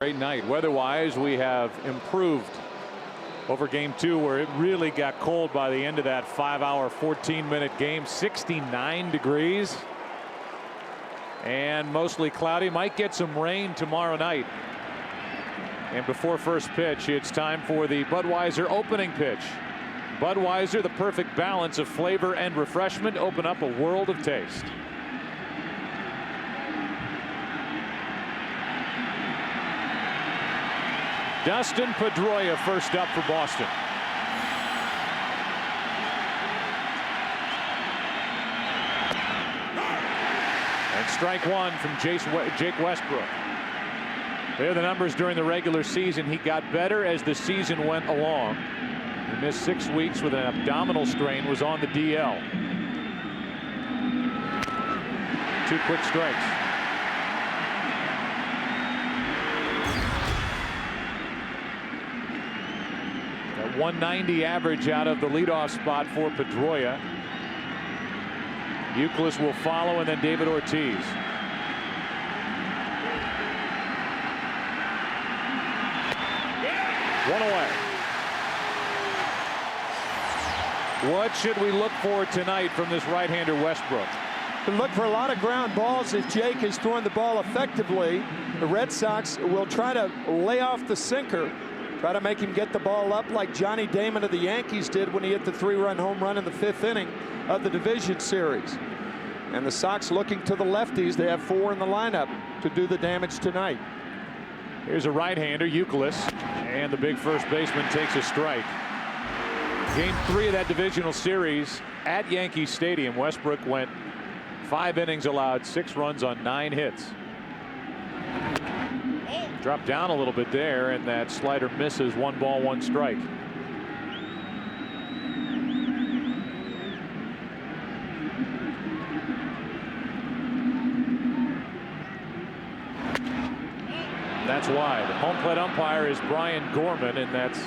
Great night. Weather-wise, we have improved over game 2, where it really got cold by the end of that 5-hour, 14-minute game. 69 degrees and mostly cloudy. Might get some rain tomorrow night. And before first pitch, it's time for the Budweiser opening pitch. Budweiser, the perfect balance of flavor and refreshment. Open up a world of taste. Dustin Pedroia first up for Boston. And strike one from Jake Westbrook. There are the numbers during the regular season. He got better as the season went along. He missed 6 weeks with an abdominal strain, was on the DL. 2 quick strikes. That 190 average out of the leadoff spot for Pedroia. Euclid will follow, and then David Ortiz. One away. What should we look for tonight from this right-hander Westbrook? To look for a lot of ground balls. If Jake is throwing the ball effectively, the Red Sox will try to lay off the sinker, try to make him get the ball up like Johnny Damon of the Yankees did when he hit the 3-run home run in the 5th inning of the division series. And the Sox looking to the lefties. They have 4 in the lineup to do the damage tonight. Here's a right-hander, Euclid, and the big first baseman takes a strike. Game 3 of that divisional series at Yankee Stadium. Westbrook went 5 innings, allowed 6 runs on 9 hits. Dropped down a little bit there, and that slider misses. 1 ball, 1 strike. That's wide. Home plate umpire is Brian Gorman, and that's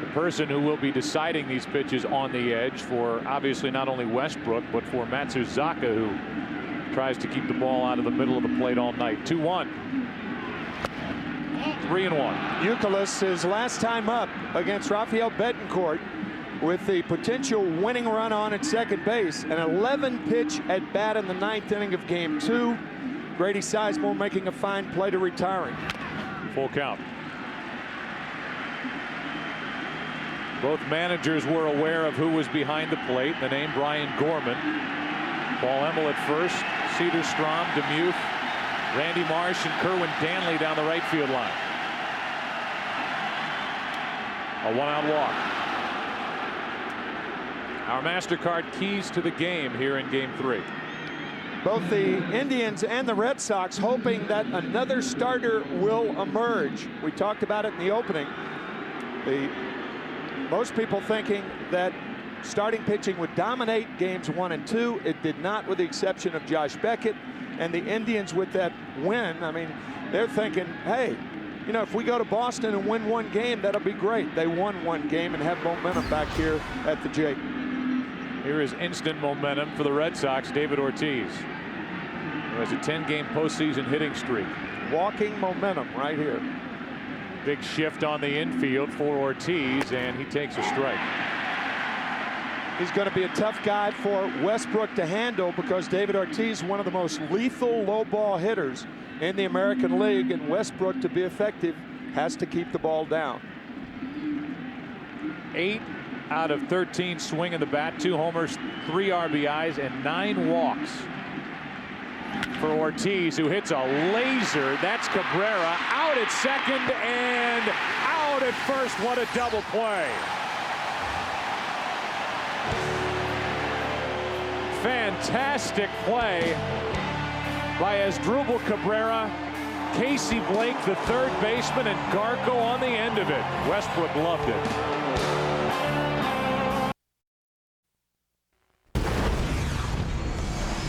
the person who will be deciding these pitches on the edge for obviously not only Westbrook, but for Matsuzaka, who tries to keep the ball out of the middle of the plate all night. 2-1. 3-1. Euclid, his last time up against Rafael Betancourt, with the potential winning run on at second base. An 11-pitch at bat in the 9th inning of game 2. Grady Sizemore making a fine play to retiring. Full count. Both managers were aware of who was behind the plate. The name Brian Gorman. Paul Emmel at first. Cederstrom, Demuth, Randy Marsh, and Kerwin Danley down the right field line. A 1-out walk. Our MasterCard keys to the game here in game 3. Both the Indians and the Red Sox hoping that another starter will emerge. We talked about it in the opening. Most people thinking that starting pitching would dominate games 1 and 2. It did not, with the exception of Josh Beckett. And the Indians, with that win, I mean, they're thinking, hey, you know, if we go to Boston and win 1 game, that'll be great. They won 1 game and have momentum back here at the Jake. Here is instant momentum for the Red Sox. David Ortiz, who has a 10-game postseason hitting streak. Walking momentum right here. Big shift on the infield for Ortiz, and he takes a strike. He's going to be a tough guy for Westbrook to handle, because David Ortiz, one of the most lethal low ball hitters in the American League, and Westbrook, to be effective, has to keep the ball down. 8 out of 13 swing in the bat, 2 homers, 3 RBIs, and 9 walks for Ortiz, who hits a laser. That's Cabrera out at second and out at first. What a double play. Fantastic play by Asdrubal Cabrera, Casey Blake, the third baseman, and Garco on the end of it. Westbrook loved it.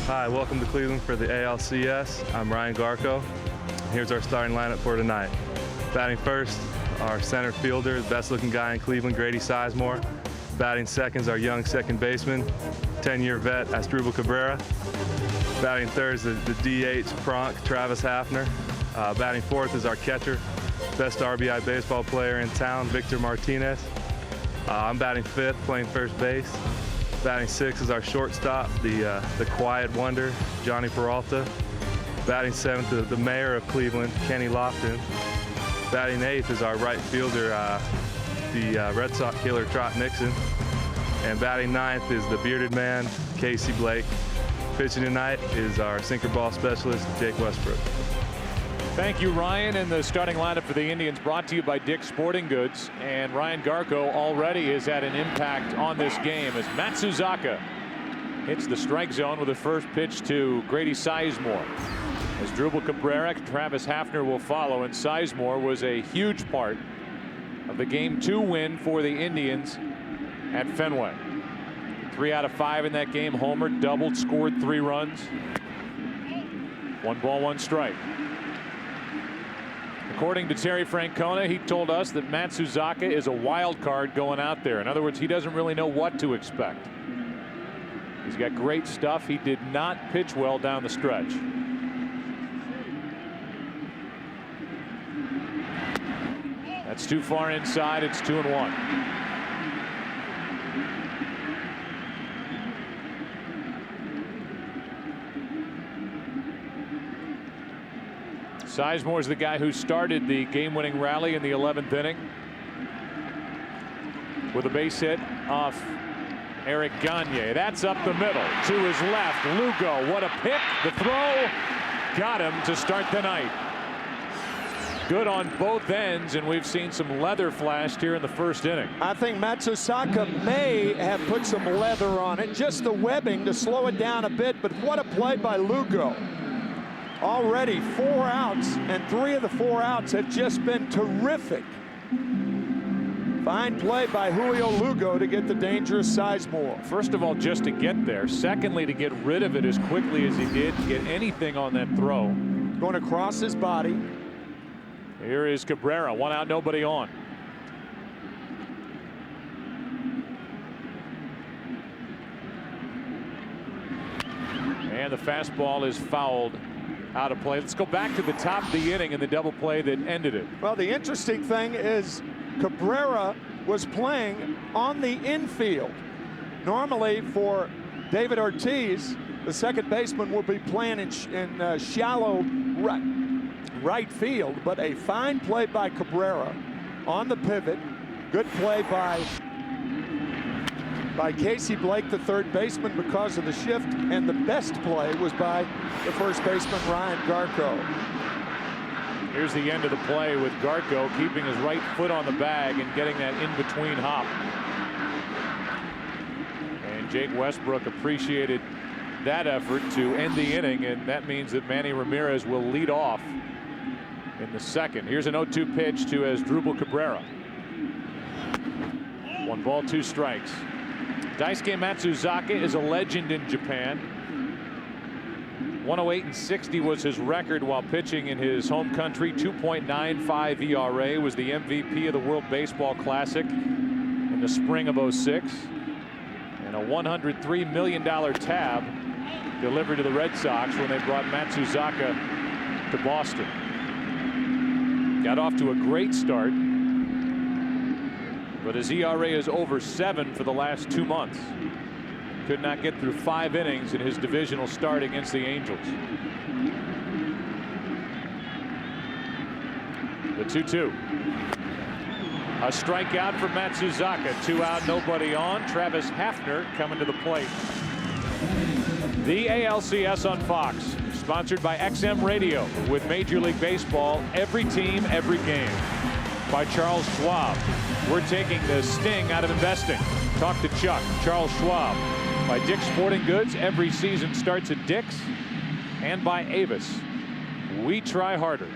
Hi, welcome to Cleveland for the ALCS. I'm Ryan Garco. Here's our starting lineup for tonight. Batting first, our center fielder, the best looking guy in Cleveland, Grady Sizemore. Batting second is our young second baseman, 10-year vet, Asdrubal Cabrera. Batting third is the DH Pronk, Travis Hafner. Batting fourth is our catcher, best RBI baseball player in town, Victor Martinez. I'm batting fifth, playing first base. Batting sixth is our shortstop, the quiet wonder, Johnny Peralta. Batting seventh is the mayor of Cleveland, Kenny Lofton. Batting eighth is our right fielder, the Red Sox killer, Trot Nixon. And batting ninth is the bearded man, Casey Blake. Pitching tonight is our sinker ball specialist, Jake Westbrook. Thank you, Ryan. And the starting lineup for the Indians brought to you by Dick's Sporting Goods. And Ryan Garko already has had an impact on this game as Matsuzaka hits the strike zone with the first pitch to Grady Sizemore. As Drupal Cabrera, Travis Hafner will follow, and Sizemore was a huge part of the Game 2 win for the Indians at Fenway. 3 out of 5 in that game. Homer, doubled, scored 3 runs. 1 ball, 1 strike. According to Terry Francona, he told us that Matsuzaka is a wild card going out there. In other words, he doesn't really know what to expect. He's got great stuff. He did not pitch well down the stretch. That's too far inside. It's 2-1. Sizemore is the guy who started the game-winning rally in the 11th inning with a base hit off Eric Gagne. That's up the middle to his left. Lugo, what a pick. The throw got him to start the night. Good on both ends, and we've seen some leather flashed here in the first inning. I think Matsuzaka may have put some leather on it, just the webbing to slow it down a bit, but what a play by Lugo. Already 4 outs, and 3 of the 4 outs have just been terrific. Fine play by Julio Lugo to get the dangerous Sizemore. First of all, just to get there. Secondly, to get rid of it as quickly as he did, to get anything on that throw. Going across his body. Here is Cabrera, 1 out, nobody on. And the fastball is fouled out of play. Let's go back to the top of the inning and the double play that ended it. Well, the interesting thing is Cabrera was playing on the infield. Normally for David Ortiz, the second baseman will be playing in shallow right field, but a fine play by Cabrera on the pivot. Good play by Casey Blake, the third baseman, because of the shift, and the best play was by the first baseman, Ryan Garko. Here's the end of the play with Garko keeping his right foot on the bag and getting that in-between hop. And Jake Westbrook appreciated that effort to end the inning, and that means that Manny Ramirez will lead off in the second. Here's an 0-2 pitch to Drupal Cabrera. 1 ball, 2 strikes. Daisuke Matsuzaka is a legend in Japan. 108 and 60 was his record while pitching in his home country. 2.95 ERA, was the MVP of the World Baseball Classic in the spring of '06. And a $103 million tab delivered to the Red Sox when they brought Matsuzaka to Boston. Got off to a great start, but his ERA is over 7 for the last 2 months. Could not get through 5 innings in his divisional start against the Angels. The 2-2. A strikeout for Matsuzaka. 2 out, nobody on. Travis Hafner coming to the plate. The ALCS on Fox, sponsored by XM Radio, with Major League Baseball, every team, every game. By Charles Schwab. We're taking the sting out of investing. Talk to Chuck. Charles Schwab. By Dick's Sporting Goods, every season starts at Dick's. And by Avis, we try harder.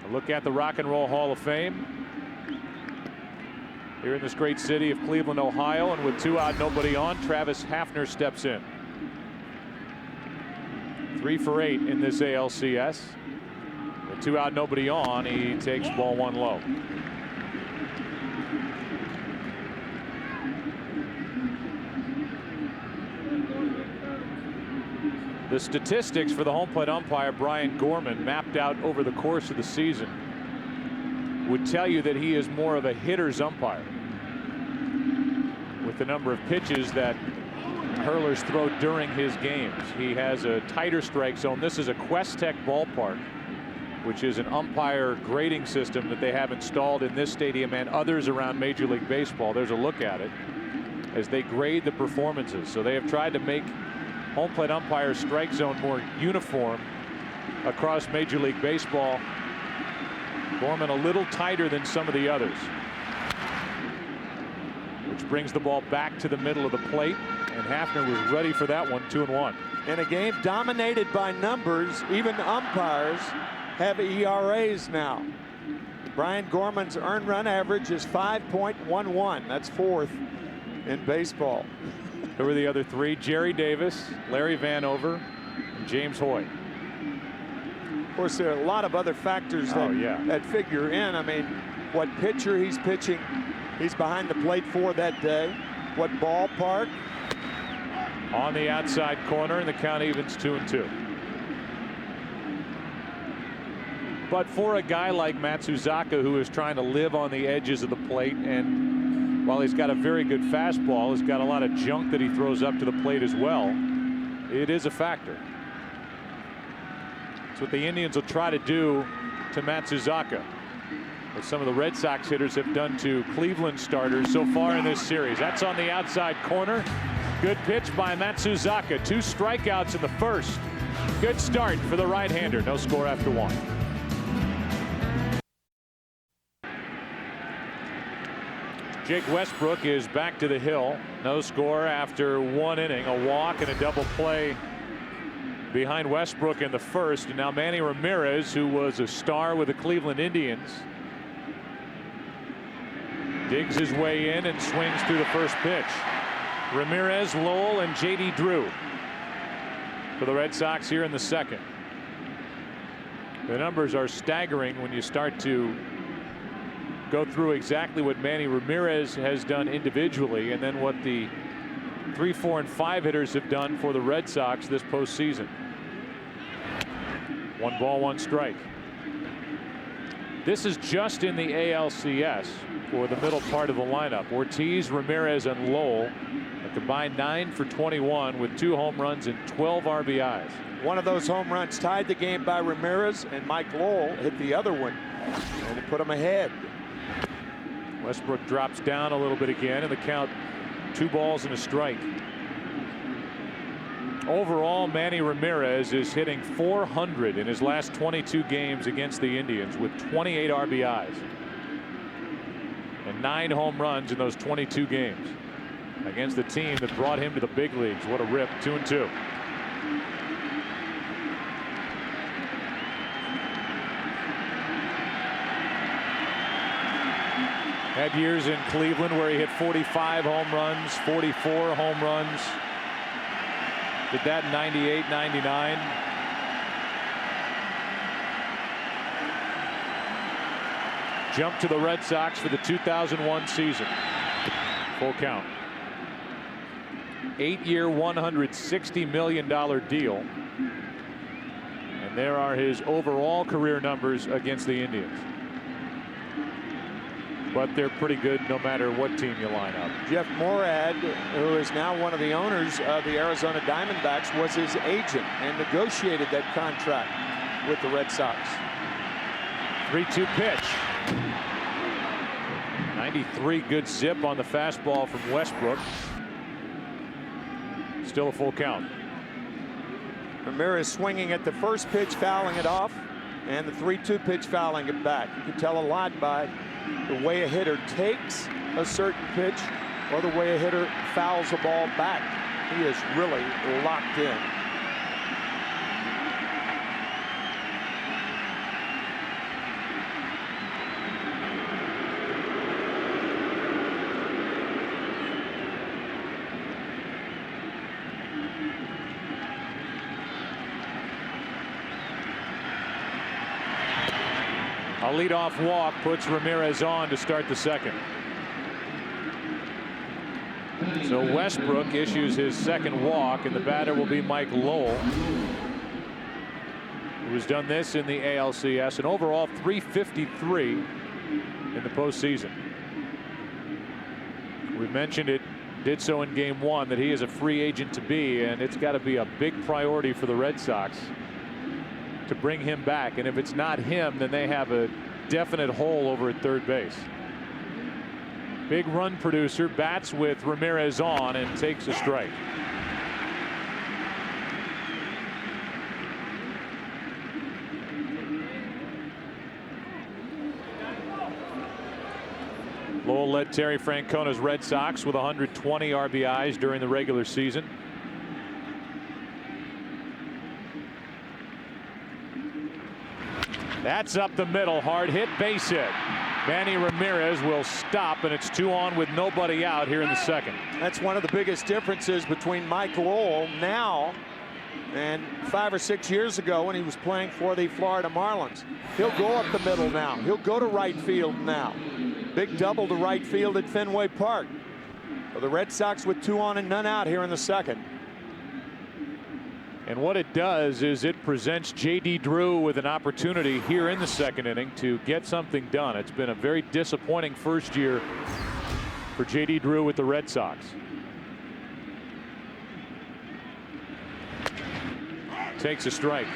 A look at the Rock and Roll Hall of Fame here in this great city of Cleveland, Ohio. And with 2 out, nobody on, Travis Hafner steps in. 3 for 8 in this ALCS. With 2 out, nobody on, he takes ball 1 low. The statistics for the home plate umpire Brian Gorman, mapped out over the course of the season, would tell you that he is more of a hitter's umpire, with the number of pitches that hurlers throw during his games. He has a tighter strike zone. This is a Quest Tech ballpark, which is an umpire grading system that they have installed in this stadium and others around Major League Baseball. There's a look at it as they grade the performances. So they have tried to make home plate umpire strike zone more uniform across Major League Baseball. Gorman a little tighter than some of the others, which brings the ball back to the middle of the plate, and Hafner was ready for that one. 2-1 in a game dominated by numbers. Even umpires have ERAs now. Brian Gorman's earned run average is 5.11. That's 4th in baseball. Who were the other three? Jerry Davis, Larry Vanover, and James Hoy. Of course, there are a lot of other factors that figure in. I mean, what pitcher he's pitching, he's behind the plate for that day. What ballpark? On the outside corner, and the count evens 2-2. But for a guy like Matsuzaka, who is trying to live on the edges of the plate, and while he's got a very good fastball, he's got a lot of junk that he throws up to the plate as well. It is a factor. It's what the Indians will try to do to Matsuzaka, what some of the Red Sox hitters have done to Cleveland starters so far in this series. That's on the outside corner. Good pitch by Matsuzaka. 2 strikeouts in the first. Good start for the right-hander. No score after 1. Jake Westbrook is back to the hill. No score after 1 inning. A walk and a double play behind Westbrook in the first. And now Manny Ramirez, who was a star with the Cleveland Indians, digs his way in and swings through the first pitch. Ramirez, Lowell, and J.D. Drew for the Red Sox here in the second. The numbers are staggering when you start to go through exactly what Manny Ramirez has done individually, and then what the 3, 4, and 5 hitters have done for the Red Sox this postseason. 1 ball, 1 strike. This is just in the ALCS for the middle part of the lineup. Ortiz, Ramirez, and Lowell, a combined 9 for 21 with 2 home runs and 12 RBIs. One of those home runs tied the game by Ramirez, and Mike Lowell hit the other one, and it put him ahead. Westbrook drops down a little bit again, and the count 2 balls and a strike. Overall, Manny Ramirez is hitting .400 in his last 22 games against the Indians with 28 RBIs and 9 home runs in those 22 games against the team that brought him to the big leagues. What a rip. 2-2. Had years in Cleveland where he hit 45 home runs, 44 home runs. Did that in 98, 99. Jumped to the Red Sox for the 2001 season. Full count. 8-year, $160 million deal. And there are his overall career numbers against the Indians. But they're pretty good no matter what team you line up. Jeff Morad, who is now one of the owners of the Arizona Diamondbacks, was his agent and negotiated that contract with the Red Sox. 3-2 pitch. 93 good zip on the fastball from Westbrook. Still a full count. Ramirez swinging at the first pitch, fouling it off, and the 3-2 pitch fouling it back. You can tell a lot by the way a hitter takes a certain pitch or the way a hitter fouls the ball back. He is really locked in. A leadoff walk puts Ramirez on to start the second. So Westbrook issues his second walk, and the batter will be Mike Lowell, who has done this in the ALCS, and overall 353 in the postseason. We mentioned it, did so in game one, that he is a free agent to be, and it's got to be a big priority for the Red Sox to bring him back. And if it's not him, then they have a definite hole over at third base. Big run producer bats with Ramirez on and takes a strike. Lowell led Terry Francona's Red Sox with 120 RBIs during the regular season. That's up the middle, hard hit, base hit. Manny Ramirez will stop, and it's 2 on with nobody out here in the second. That's one of the biggest differences between Mike Lowell now and 5 or 6 years ago when he was playing for the Florida Marlins. He'll go up the middle now. He'll go to right field now. Big double to right field at Fenway Park. For the Red Sox with 2 on and none out here in the second. And what it does is it presents J.D. Drew with an opportunity here in the second inning to get something done. It's been a very disappointing first year for J.D. Drew with the Red Sox. Takes a strike.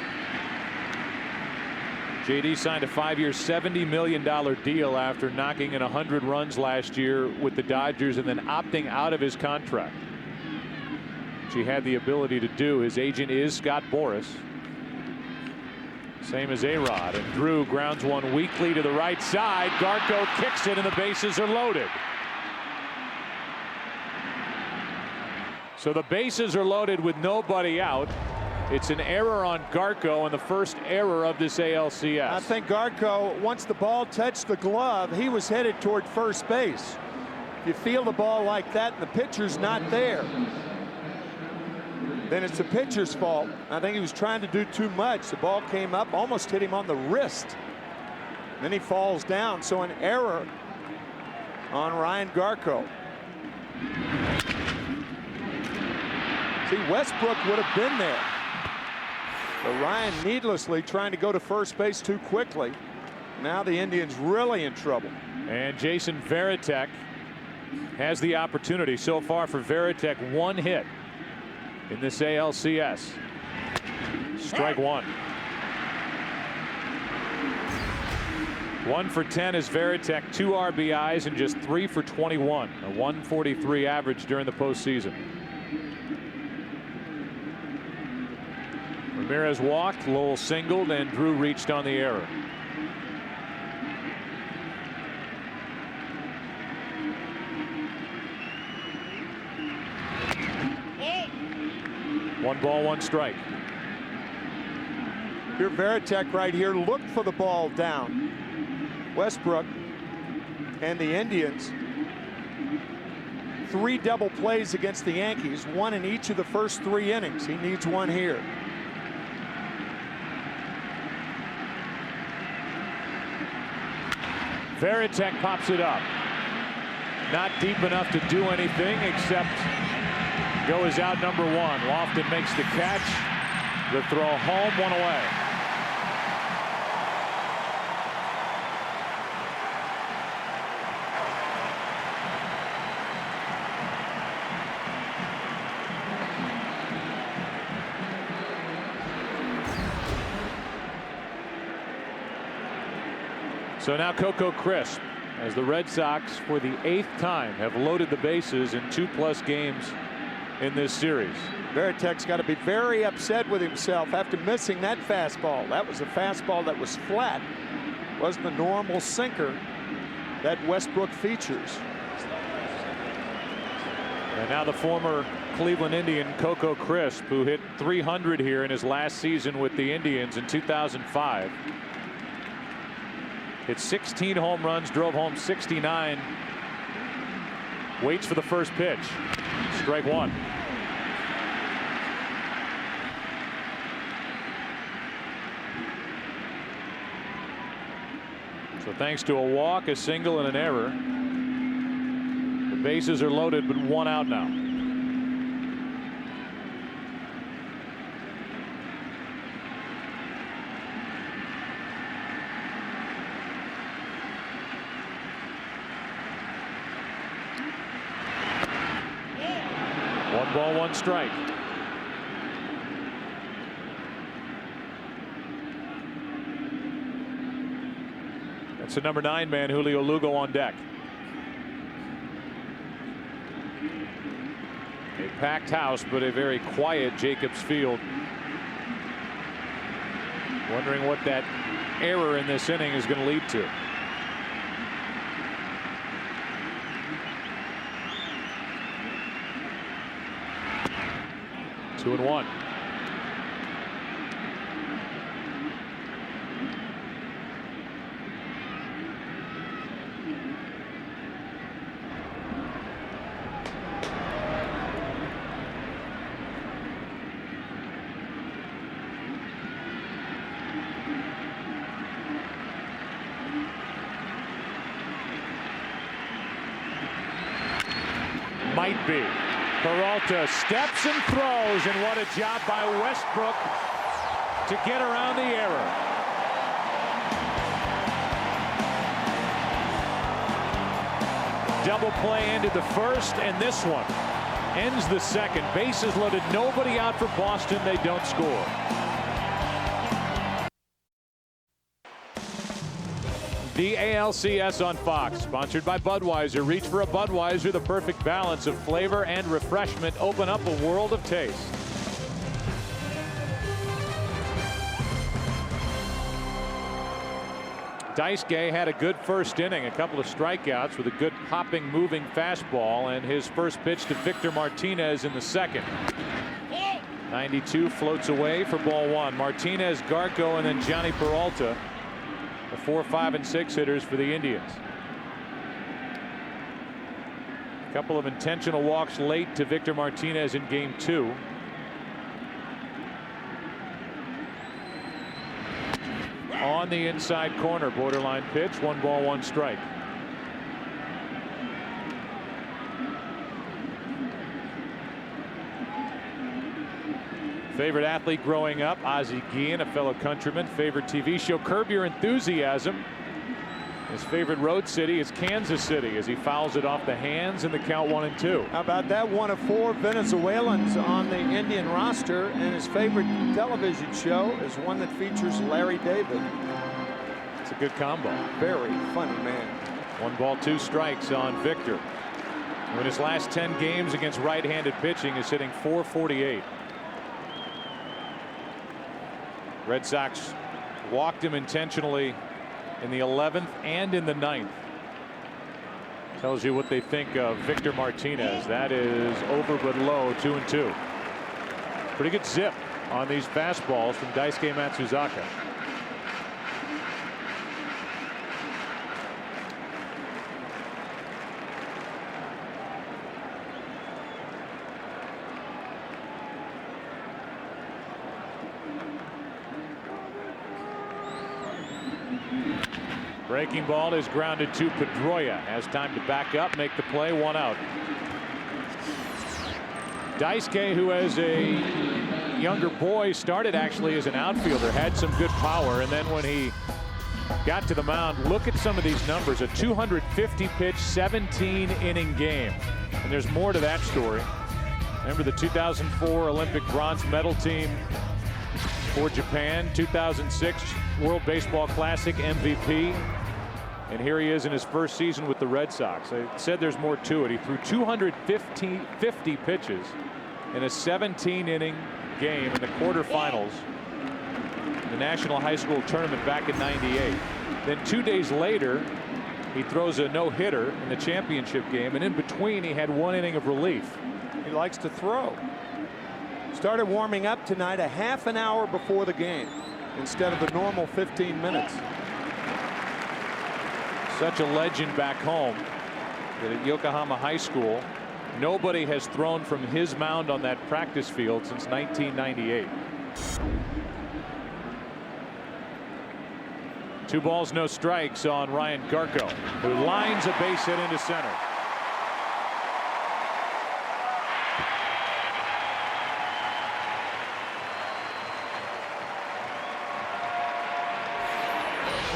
J.D. signed a 5-year $70 million deal after knocking in 100 runs last year with the Dodgers and then opting out of his contract. He had the ability to do. His agent is Scott Boras, same as A-Rod, and Drew grounds one weakly to the right side. Garco kicks it and the bases are loaded. So the bases are loaded with nobody out. It's an error on Garco and the first error of this ALCS. I think Garco, once the ball touched the glove, he was headed toward first base. You feel the ball like that and the pitcher's not there, then it's the pitcher's fault. I think he was trying to do too much. The ball came up, almost hit him on the wrist. Then he falls down. So an error on Ryan Garco. See, Westbrook would have been there. But Ryan needlessly trying to go to first base too quickly. Now the Indians really in trouble. And Jason Varitek has the opportunity. So far for Varitek, 1 hit in this ALCS. Strike 1. 1 for 10 is Varitek, 2 RBIs and just 3 for 21, a 143 average during the postseason. Ramirez walked, Lowell singled, and Drew reached on the error. One ball, 1 strike. Here Varitek right here looked for the ball down. Westbrook and the Indians, 3 double plays against the Yankees, 1 in each of the first 3 innings. He needs 1 here. Varitek pops it up. Not deep enough to do anything except go is out number 1. Lofton makes the catch. The throw home, 1 away. So now Coco Crisp, as the Red Sox for the 8th time have loaded the bases in 2+ games in this series. Varitek's got to be very upset with himself after missing that fastball. That was a fastball that was flat. Wasn't the normal sinker that Westbrook features. And now the former Cleveland Indian Coco Crisp, who hit 300 here in his last season with the Indians in 2005. Hit 16 home runs, drove home 69. Waits for the first pitch. Strike 1. So thanks to a walk, a single, and an error, the Bases are loaded, but one out now. One ball, one strike. That's the number 9 man, Julio Lugo, on deck. A packed house, but a very quiet Jacobs Field. Wondering what that error in this inning is going to lead to. Two and one. Might be. Peralta steps and throws, and what a job by Westbrook to get around the error. Double play ended the first, and this one ends the second. Bases loaded, nobody out for Boston. They don't score. The ALCS on Fox, sponsored by Budweiser. Reach for a Budweiser, the perfect balance of flavor and refreshment. Open up a world of taste. Daisuke had a good first inning, a couple of strikeouts with a good popping, moving fastball, and his first pitch to Victor Martinez in the second. 92 floats away for ball one. Martinez, Garco, and then Johnny Peralta. The 4, 5, and 6 hitters for the Indians. A couple of intentional walks late to Victor Martinez in game 2. On the inside corner, borderline pitch, 1 ball, 1 strike. Favorite athlete growing up, Ozzie Guillen, a fellow countryman. Favorite TV show, Curb Your Enthusiasm. His favorite road city is Kansas City as he fouls it off the hands in the count 1 and 2. How about that? One of 4 Venezuelans on the Indian roster, and his favorite television show is one that features Larry David. It's a good combo. Very funny man. 1 ball, 2 strikes on Victor. In his last 10 games against right-handed pitching, is hitting .448. Red Sox walked him intentionally in the 11th and in the 9th. Tells you what they think of Victor Martinez. That is over but low, 2 and 2. Pretty good zip on these fastballs from Daisuke Matsuzaka. Breaking ball is grounded to Pedroia. Has time to back up, make the play, 1 out. Daisuke, who as a younger boy started actually as an outfielder, had some good power, and then when he got to the mound, look at some of these numbers. A 250 pitch, 17 inning game. And there's more to that story. Remember the 2004 Olympic bronze medal team for Japan, 2006 World Baseball Classic MVP. And here he is in his first season with the Red Sox. I said there's more to it. He threw 250 pitches in a 17-inning game in the quarterfinals in the National High School Tournament back in '98. Then 2 days later, he throws a no-hitter in the championship game, and in between he had 1 inning of relief. He likes to throw. Started warming up tonight a half an hour before the game instead of the normal 15 minutes. Such a legend back home that at Yokohama High School, nobody has thrown from his mound on that practice field since 1998. 2 balls, no strikes on Ryan Garco, who lines a base hit into center.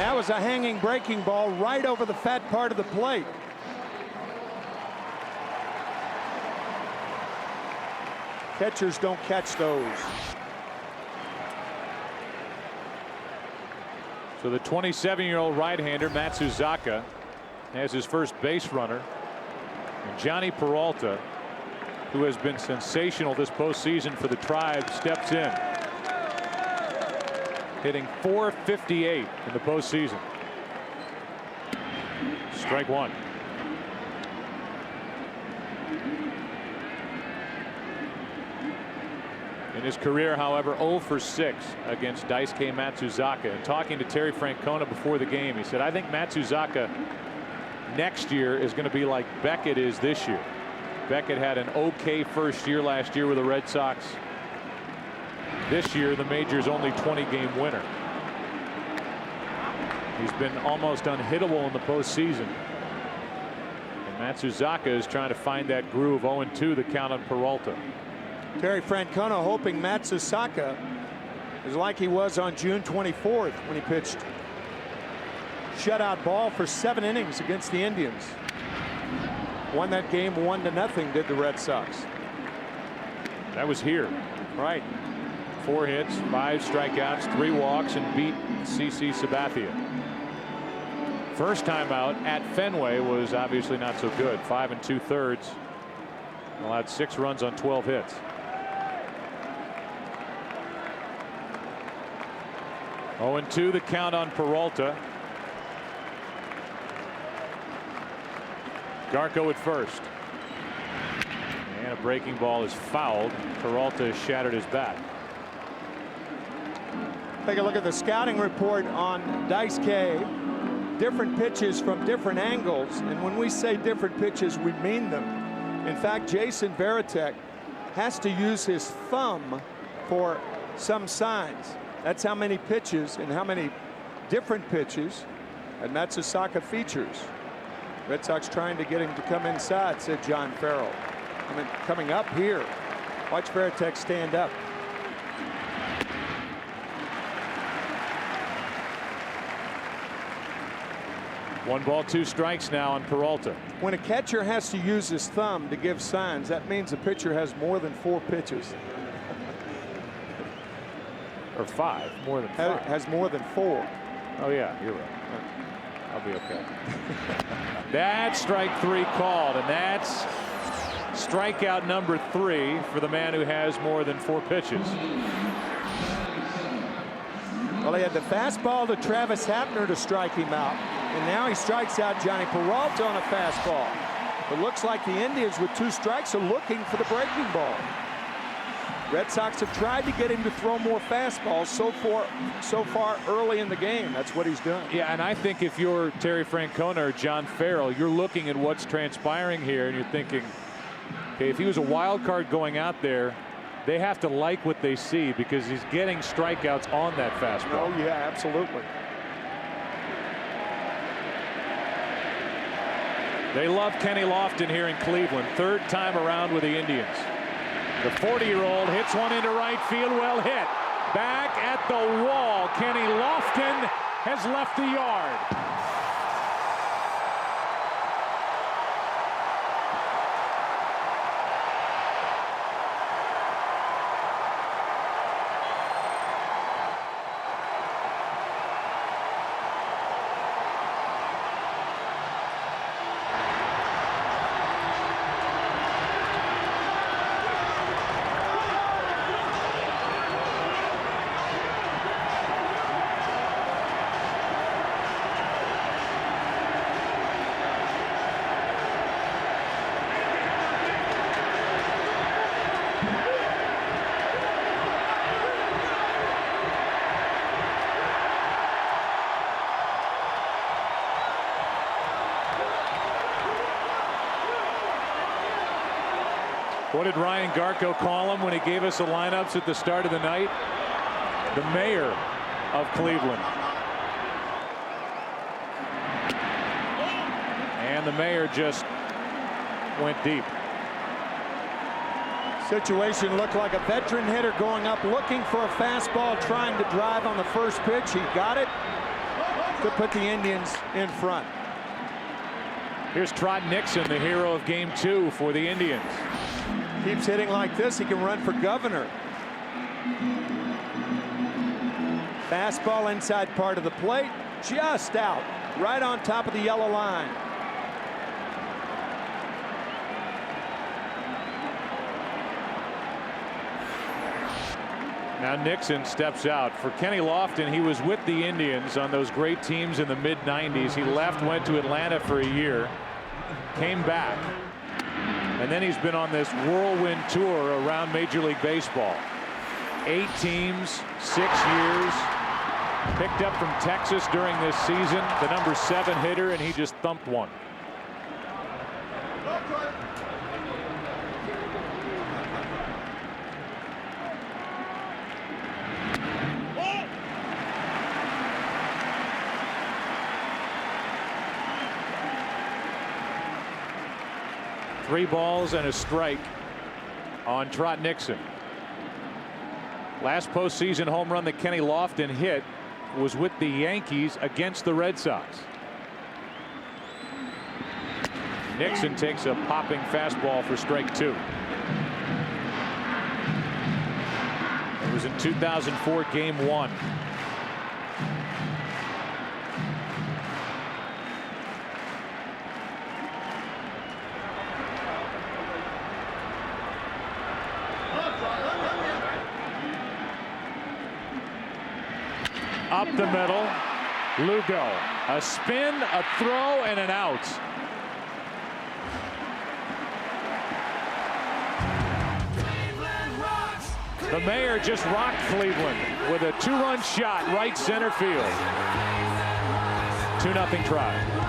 That was a hanging breaking ball right over the fat part of the plate. Catchers don't catch those. So the 27-year-old right-hander Matsuzaka has his first base runner. And Johnny Peralta, who has been sensational this postseason for the Tribe, steps in, hitting .458 in the postseason. Strike one. In his career, however, 0 for 6 against Daisuke Matsuzaka. And talking to Terry Francona before the game, he said, I think Matsuzaka next year is going to be like Beckett is this year. Beckett had an okay first year last year with the Red Sox. This year, the major's only 20-game winner. He's been almost unhittable in the postseason. And Matsuzaka is trying to find that groove. 0-2 the count on Peralta. Terry Francona hoping Matsuzaka is like he was on June 24th when he pitched shutout ball for 7 innings against the Indians. Won that game 1-0, did the Red Sox. That was here. Right. 4 hits, 5 strikeouts, 3 walks, and beat CC Sabathia. First time out at Fenway was obviously not so good. 5 2/3. Allowed 6 runs on 12 hits. Oh, 2 the count on Peralta. Garco at first. And a breaking ball is fouled. Peralta has shattered his bat. Take a look at the scouting report on Daisuke. Different pitches from different angles. And when we say different pitches, we mean them. In fact, Jason Varitek has to use his thumb for some signs. That's how many pitches and how many different pitches and Matsuzaka features. Red Sox trying to get him to come inside, said John Farrell. I mean, coming up here. Watch Varitek stand up. One ball, 2 strikes now on Peralta. When a catcher has to use his thumb to give signs, that means the pitcher has more than 4 pitches. Or 5, more than 5. Has more than 4. Oh yeah, you're right. I'll be okay. That's strike 3 called, and that's strikeout number 3 for the man who has more than 4 pitches. Well, he had the fastball to Travis Hapner to strike him out, and now he strikes out Johnny Peralta on a fastball. It looks like the Indians with 2 strikes are looking for the breaking ball. Red Sox have tried to get him to throw more fastballs so far early in the game. That's what he's done. Yeah, and I think if you're Terry Francona or John Farrell, you're looking at what's transpiring here and you're thinking, okay, if he was a wild card going out there, they have to like what they see because he's getting strikeouts on that fastball. Oh yeah, absolutely. They love Kenny Lofton here in Cleveland. 3rd time around with the Indians. The 40-year-old hits one into right field. Well hit. Back at the wall. Kenny Lofton has left the yard. What did Ryan Garco call him when he gave us the lineups at the start of the night? The mayor of Cleveland. And the mayor just went deep. Situation looked like a veteran hitter going up looking for a fastball, trying to drive on the first pitch. He got it. to put the Indians in front. Here's Trot Nixon, the hero of game 2 for the Indians. Keeps hitting like this, he can run for governor. Fastball inside part of the plate, just out, right on top of the yellow line. Now Nixon steps out. For Kenny Lofton, he was with the Indians on those great teams in the mid-90s. He left, went to Atlanta for a year, came back, and then he's been on this whirlwind tour around Major League Baseball. 8 teams, 6 years. Picked up from Texas during this season, the number 7 hitter, and he just thumped one. Three balls and a strike on Trot Nixon. Last postseason home run that Kenny Lofton hit was with the Yankees against the Red Sox. Nixon takes a popping fastball for strike 2. It was in 2004 game 1. Up the middle, Lugo. A spin, a throw, and an out. The mayor just rocked Cleveland with a 2-run shot right center field. 2-0 try.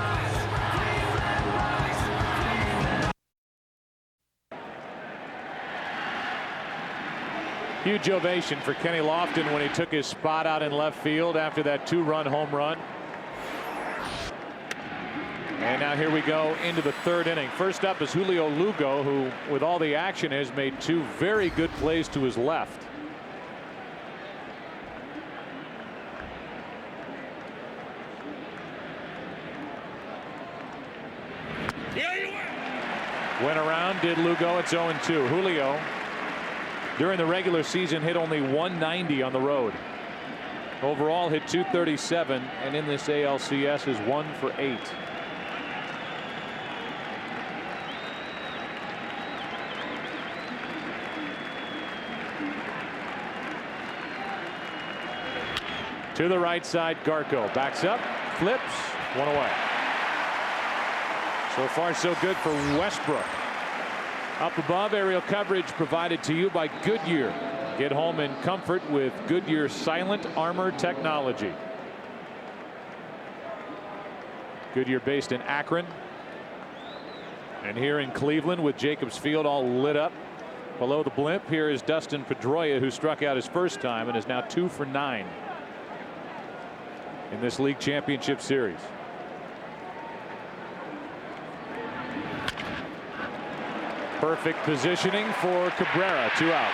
Huge ovation for Kenny Lofton when he took his spot out in left field after that 2-run home run. And now here we go into the 3rd inning. First up is Julio Lugo, who with all the action has made 2 very good plays to his left. Went around, did Lugo. It's 0-2. Julio during the regular season hit only 190 on the road. Overall hit 237, and in this ALCS is 1 for 8. To the right side, Garco backs up, flips, 1 away. So far so good for Westbrook. Up above, aerial coverage provided to you by Goodyear. Get home in comfort with Goodyear Silent Armor technology. Goodyear based in Akron. And here in Cleveland with Jacobs Field all lit up. Below the blimp, here is Dustin Pedroia, who struck out his first time and is now 2 for 9 in this league championship series. Perfect positioning for Cabrera, 2 out.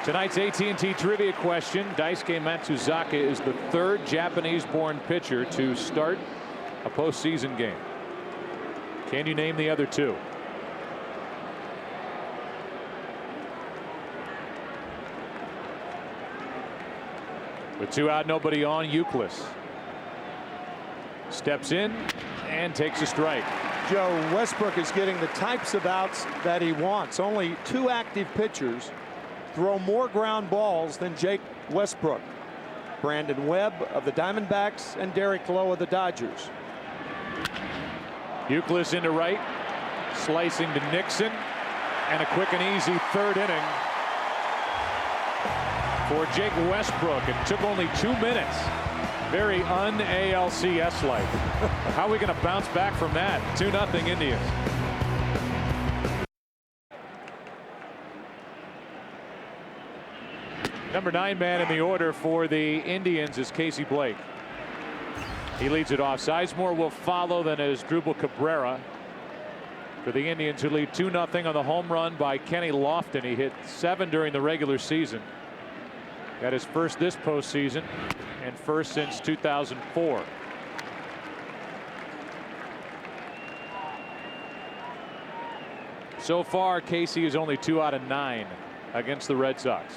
Tonight's AT&T trivia question: Daisuke Matsuzaka is the 3rd Japanese-born pitcher to start a postseason game. Can you name the other 2? With 2 out, nobody on, Euclid steps in and takes a strike. Joe, Westbrook is getting the types of outs that he wants. Only 2 active pitchers throw more ground balls than Jake Westbrook. Brandon Webb of the Diamondbacks and Derek Lowe of the Dodgers. Euclid into right, slicing to Nixon, and a quick and easy 3rd inning for Jake Westbrook. It took only 2 minutes. Very un-ALCS like. How are we going to bounce back from that? 2-0 Indians. Number 9 man in the order for the Indians is Casey Blake. He leads it off. Sizemore will follow, then is Drupal Cabrera for the Indians, who lead 2-0 on the home run by Kenny Lofton. He hit 7 during the regular season. Got his first this postseason and first since 2004. So far, Casey is only 2 out of 9 against the Red Sox.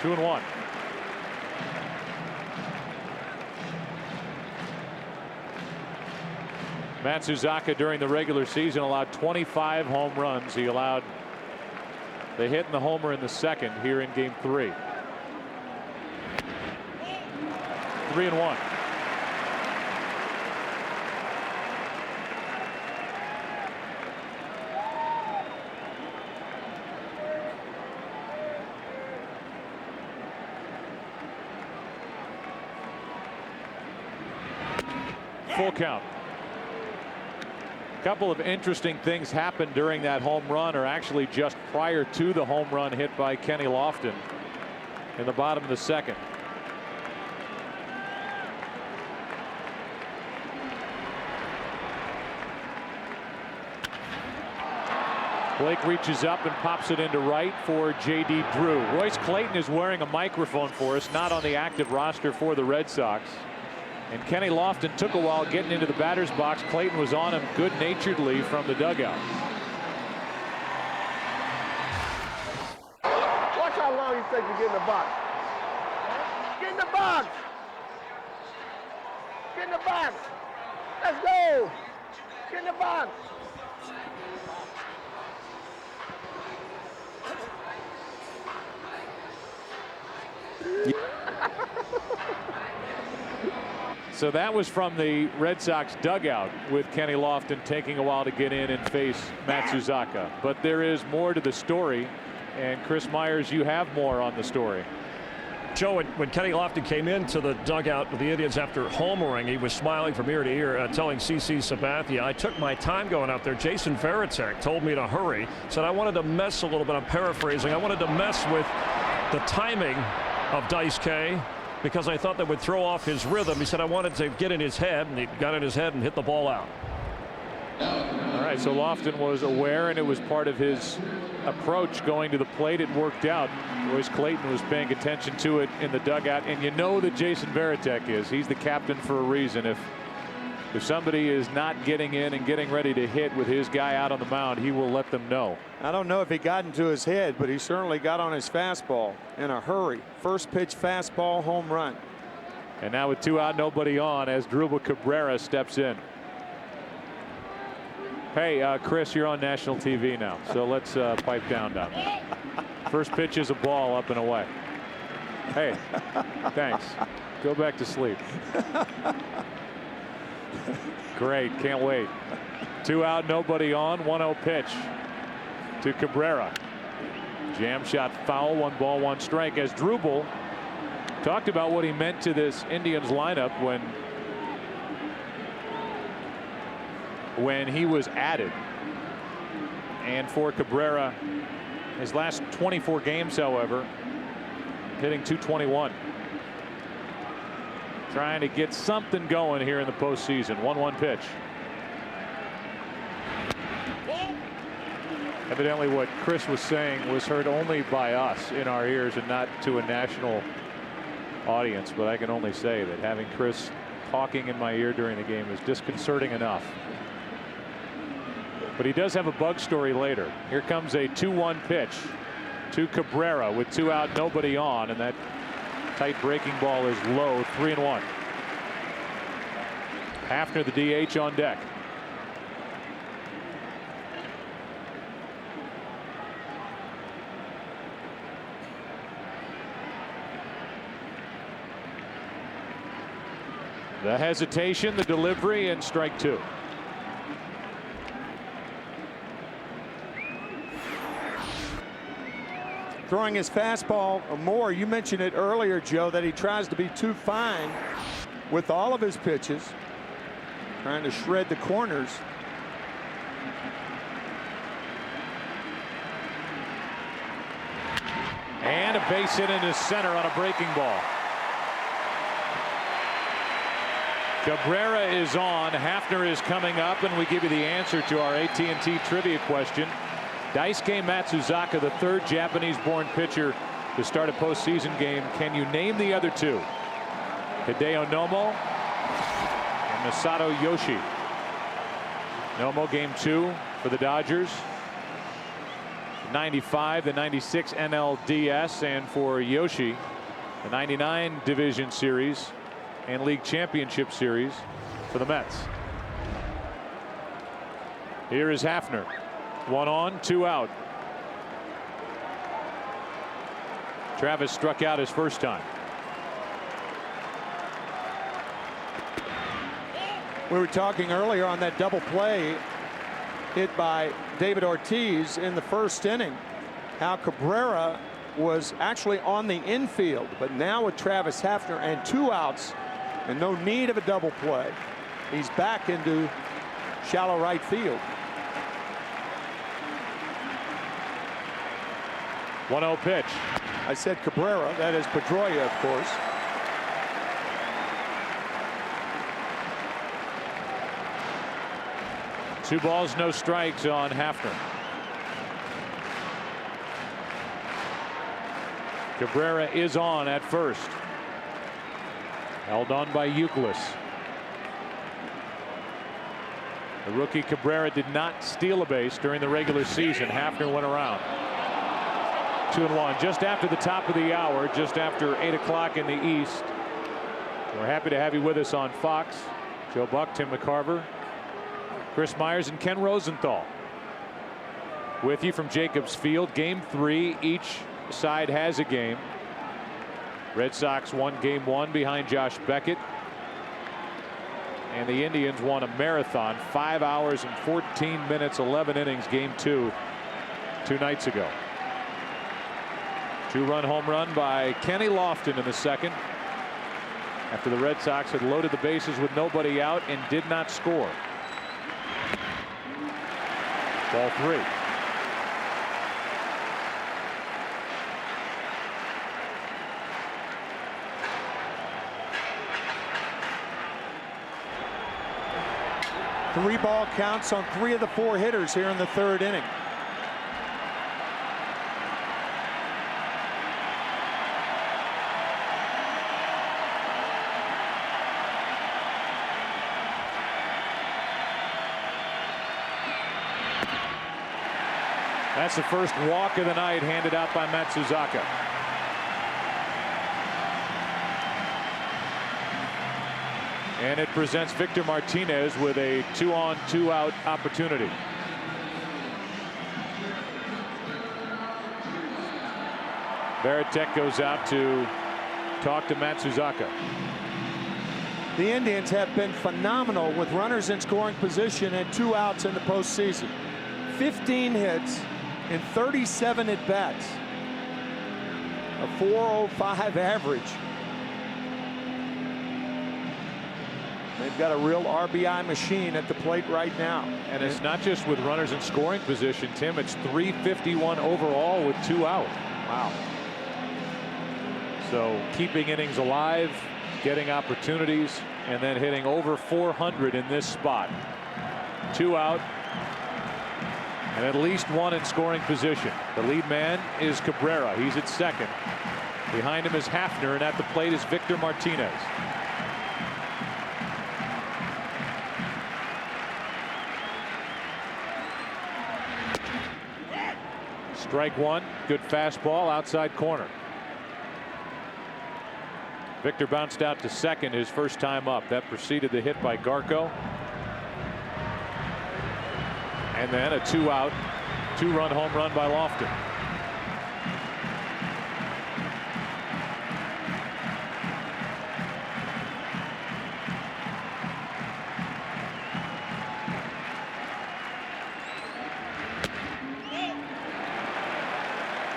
Two and one. Matsuzaka during the regular season allowed 25 home runs. He allowed the hit and the homer in the second here in game 3. 3 and 1. Full count. A couple of interesting things happened during that home run, or actually just prior to the home run hit by Kenny Lofton in the bottom of the second. Blake reaches up and pops it into right for J.D. Drew. Royce Clayton is wearing a microphone for us, not on the active roster for the Red Sox. And Kenny Lofton took a while getting into the batter's box. Clayton was on him good-naturedly from the dugout. Watch how long he takes to get in the box. Get in the box. Get in the box. Let's go. Get in the box. So that was from the Red Sox dugout, with Kenny Lofton taking a while to get in and face Matsuzaka. But there is more to the story, and Chris Myers, you have more on the story. Joe, when Kenny Lofton came into the dugout with the Indians after homering, he was smiling from ear to ear, telling CC Sabathia, "I took my time going out there. Jason Varitek told me to hurry. Said I wanted to mess a little bit. I'm paraphrasing. I wanted to mess with the timing of Dice K, because I thought that would throw off his rhythm." He said I wanted to get in his head, and he got in his head and hit the ball out. All right, so Lofton was aware, and it was part of his approach going to the plate. It worked out. Royce Clayton was paying attention to it in the dugout, and you know that Jason Varitek is. He's the captain for a reason. If somebody is not getting in and getting ready to hit with his guy out on the mound, he will let them know. I don't know if he got into his head, but he certainly got on his fastball in a hurry. First pitch fastball, home run. And now with 2 out, nobody on, as Drupal Cabrera steps in. Hey, Chris, you're on national TV now, so let's pipe down now. First pitch is a ball, up and away. Hey, thanks. Go back to sleep. Great, can't wait. 2 out, nobody on. 1-0 pitch to Cabrera. Jam shot foul, 1 ball, 1 strike, as Drupal talked about what he meant to this Indians lineup when he was added. And for Cabrera, his last 24 games, however, hitting .221. Trying to get something going here in the postseason. 1-1 pitch. Evidently what Chris was saying was heard only by us in our ears and not to a national audience. But I can only say that having Chris talking in my ear during the game is disconcerting enough. But he does have a bug story later. Here comes a 2-1 pitch to Cabrera with 2 out, nobody on, and that tight breaking ball is low. 3-1. Hafner, the DH, on deck. The hesitation, the delivery, and strike 2. Throwing his fastball more. You mentioned it earlier, Joe, that he tries to be too fine with all of his pitches, trying to shred the corners. And a base hit into center on a breaking ball. Cabrera is on. Hafner is coming up, and we give you the answer to our AT&T trivia question. Daisuke Matsuzaka, the third Japanese-born pitcher to start a postseason game. Can you name the other two? Hideo Nomo and Masato Yoshi. Nomo, game 2 for the Dodgers. 95, the 96 NLDS, and for Yoshi, the 99 Division Series and League Championship Series for the Mets. Here is Hafner. 1 on, 2 out. Travis struck out his first time. We were talking earlier on that double play hit by David Ortiz in the first inning, how Cabrera was actually on the infield, but now with Travis Hafner and 2 outs and no need of a double play, he's back into shallow right field. 1-0 pitch. I said Cabrera, that is Pedroia, of course. Two balls, no strikes on Hafner. Cabrera is on at first. Held on by Euclid. The rookie Cabrera did not steal a base during the regular season. Hafner went around. 2-1 just after the top of the hour, just after 8 o'clock in the East. We're happy to have you with us on Fox. Joe Buck, Tim McCarver, Chris Myers, and Ken Rosenthal with you from Jacobs Field. Game 3, each side has a game. Red Sox won game 1 behind Josh Beckett, and the Indians won a marathon, 5 hours and 14 minutes, 11 innings, game 2 nights ago. 2-run home run by Kenny Lofton in the second, after the Red Sox had loaded the bases with nobody out and did not score. Ball 3. Three ball counts on 3 of the 4 hitters here in the 3rd inning. That's the first walk of the night handed out by Matsuzaka. And it presents Victor Martinez with a 2-on, 2-out opportunity. Varitek goes out to talk to Matsuzaka. The Indians have been phenomenal with runners in scoring position and 2 outs in the postseason. 15 hits in 37 at bats. A .405 average. They've got a real RBI machine at the plate right now. And it's not just with runners in scoring position, Tim. It's .351 overall with 2 out. Wow. So keeping innings alive, getting opportunities, and then hitting over .400 in this spot. 2 out, and at least 1 in scoring position. The lead man is Cabrera. He's at second. Behind him is Hafner, and at the plate is Victor Martinez. Strike 1, good fastball, outside corner. Victor bounced out to second his first time up. That preceded the hit by Garco. And then a 2-out, 2-run home run by Lofton.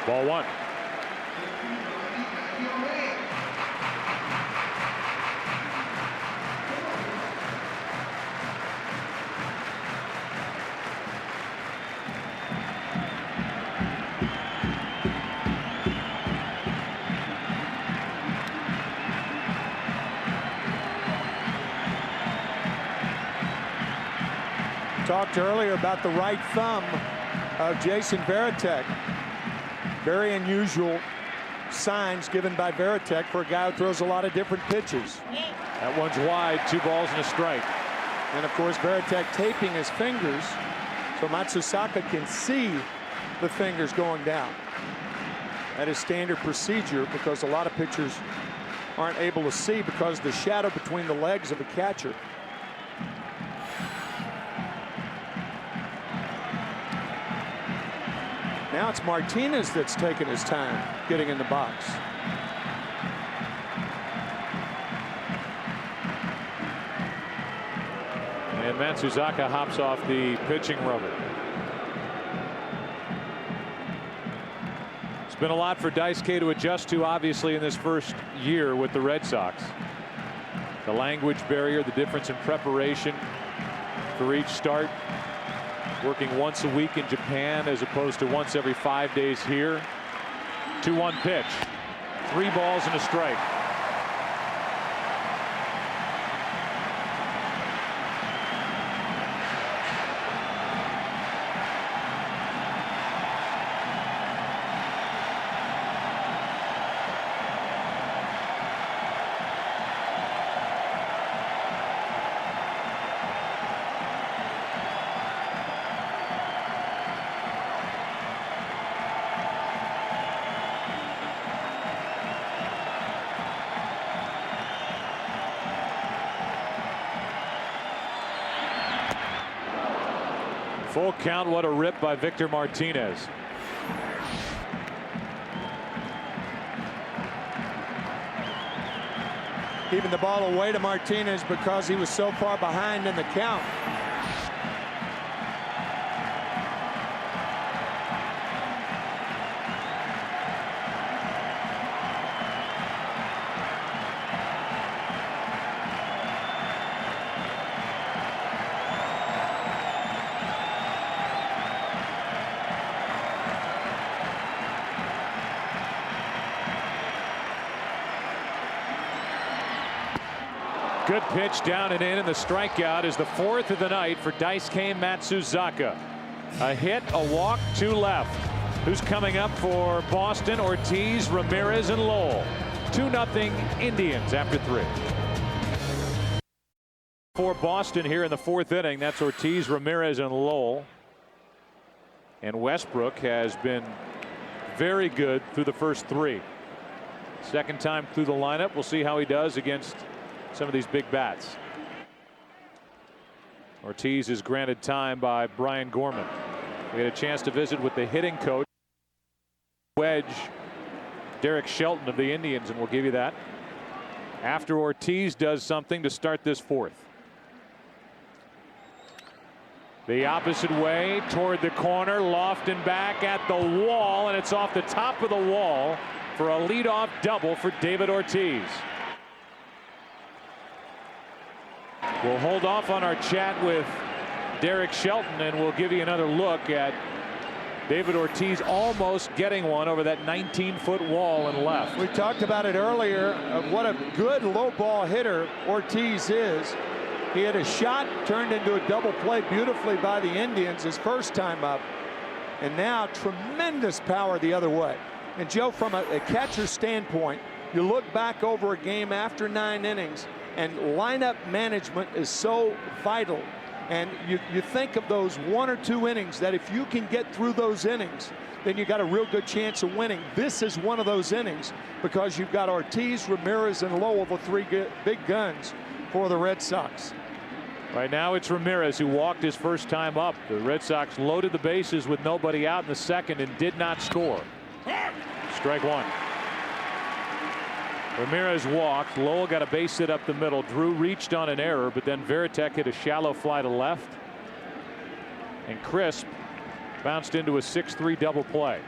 Ball 1. talked earlier about the right thumb of Jason Varitek. Very unusual signs given by Varitek for a guy who throws a lot of different pitches. That one's wide, 2 balls and a strike. And of course, Varitek taping his fingers so Matsusaka can see the fingers going down. That is standard procedure because a lot of pitchers aren't able to see because of the shadow between the legs of a catcher. Now it's Martinez that's taking his time getting in the box. And Matsuzaka hops off the pitching rubber. It's been a lot for Daisuke to adjust to, obviously, in this first year with the Red Sox. The language barrier, the difference in preparation for each start. Working once a week in Japan as opposed to once every 5 days here. 2-1 pitch. 3 balls and a strike. Full count. What a rip by Victor Martinez. Keeping the ball away to Martinez because he was so far behind in the count. Good pitch down and in, and the strikeout is the 4th of the night for Daisuke Matsuzaka. A hit, a walk, 2 left. Who's coming up for Boston? Ortiz, Ramirez, and Lowell. 2-0 Indians after 3. For Boston here in the 4th inning, that's Ortiz, Ramirez, and Lowell. And Westbrook has been very good through the first 3. Second time through the lineup. We'll see how he does against some of these big bats. Ortiz is granted time by Brian Gorman. We had a chance to visit with the hitting coach, Wedge, Derek Shelton of the Indians, and we'll give you that after Ortiz does something to start this 4th. The opposite way toward the corner, Lofton back at the wall, and it's off the top of the wall for a leadoff double for David Ortiz. We'll hold off on our chat with Derek Shelton, and we'll give you another look at David Ortiz almost getting one over that 19-foot wall and left. We talked about it earlier of what a good low ball hitter Ortiz is. He had a shot turned into a double play beautifully by the Indians his first time up, and now tremendous power the other way. And Joe, from a catcher standpoint, you look back over a game after 9 innings, and lineup management is so vital. And you think of those 1 or 2 innings that if you can get through those innings, then you got a real good chance of winning. This is one of those innings because you've got Ortiz, Ramirez, and Lowell, the 3 big guns for the Red Sox. Right now it's Ramirez who walked his first time up. The Red Sox loaded the bases with nobody out in the 2nd and did not score. Strike 1. Ramirez walked. Lowell got a base hit up the middle. Drew reached on an error, but then Varitek hit a shallow fly to left. And Crisp bounced into a 6-3 double play.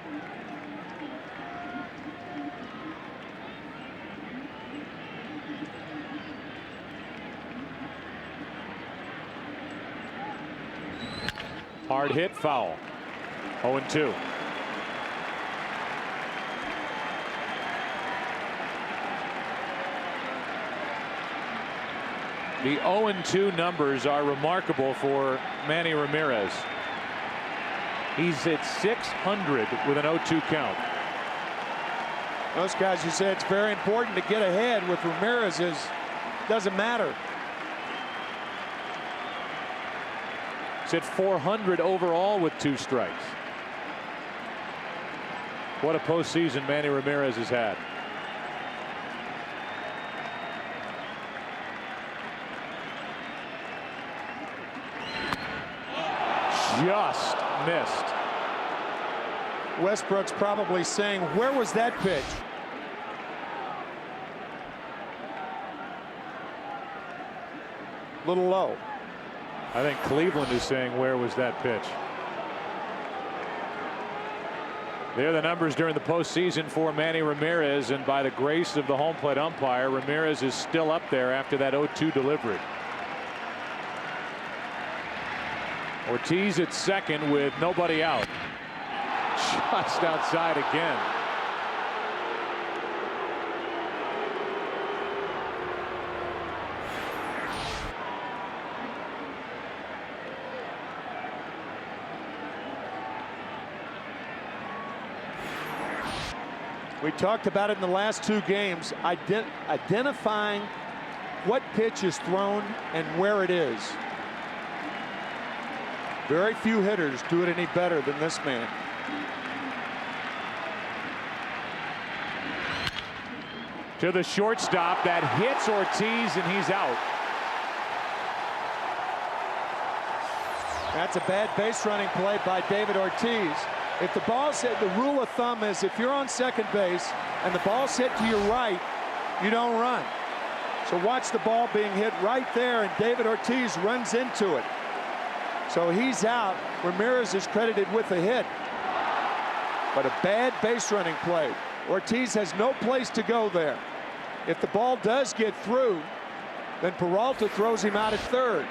Hard hit, foul. 0-2. The 0-2 numbers are remarkable for Manny Ramirez. He's at 600 with an 0-2 count. Most guys who say it's very important to get ahead with Ramirez doesn't matter. He's at 400 overall with 2 strikes. What a postseason Manny Ramirez has had. Just missed. Westbrook's probably saying, where was that pitch? Little low. I think Cleveland is saying, where was that pitch? There are the numbers during the postseason for Manny Ramirez, and by the grace of the home plate umpire, Ramirez is still up there after that 0-2 delivery. Ortiz at second with nobody out. Just outside again. We talked about it in the last 2 games, identifying what pitch is thrown and where it is. Very few hitters do it any better than this man. To the shortstop, that hits Ortiz, and he's out. That's a bad base running play by David Ortiz. If the ball's hit, the rule of thumb is if you're on second base and the ball's hit to your right, you don't run. So watch the ball being hit right there, and David Ortiz runs into it. So he's out. Ramirez is credited with a hit, but a bad base running play. Ortiz has no place to go there. If the ball does get through, then Peralta throws him out at third.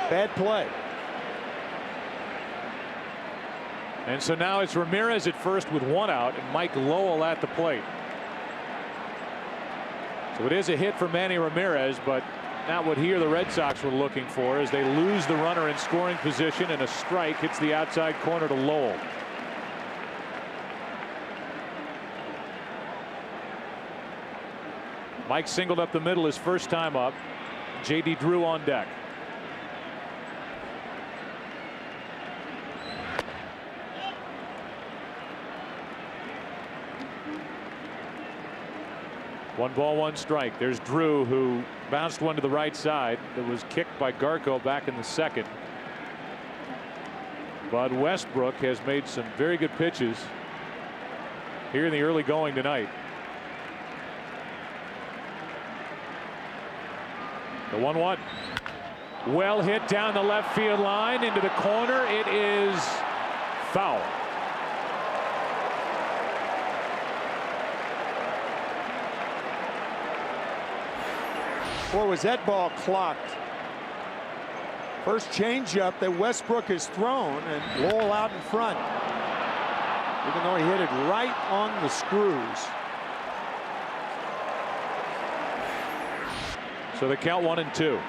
Bad play. And so now it's Ramirez at first with 1 out, and Mike Lowell at the plate. So it is a hit for Manny Ramirez, but not what he or the Red Sox were looking for, as they lose the runner in scoring position, and a strike hits the outside corner to Lowell. Mike singled up the middle his first time up. J.D. Drew on deck. One ball, 1 strike. There's Drew, who bounced one to the right side that was kicked by Garco back in the second. But Westbrook has made some very good pitches here in the early going tonight. The 1-1. Well hit down the left field line into the corner. It is foul. Boy, was that ball clocked. First changeup that Westbrook has thrown, and Lowell out in front. Even though he hit it right on the screws. So the count 1-2.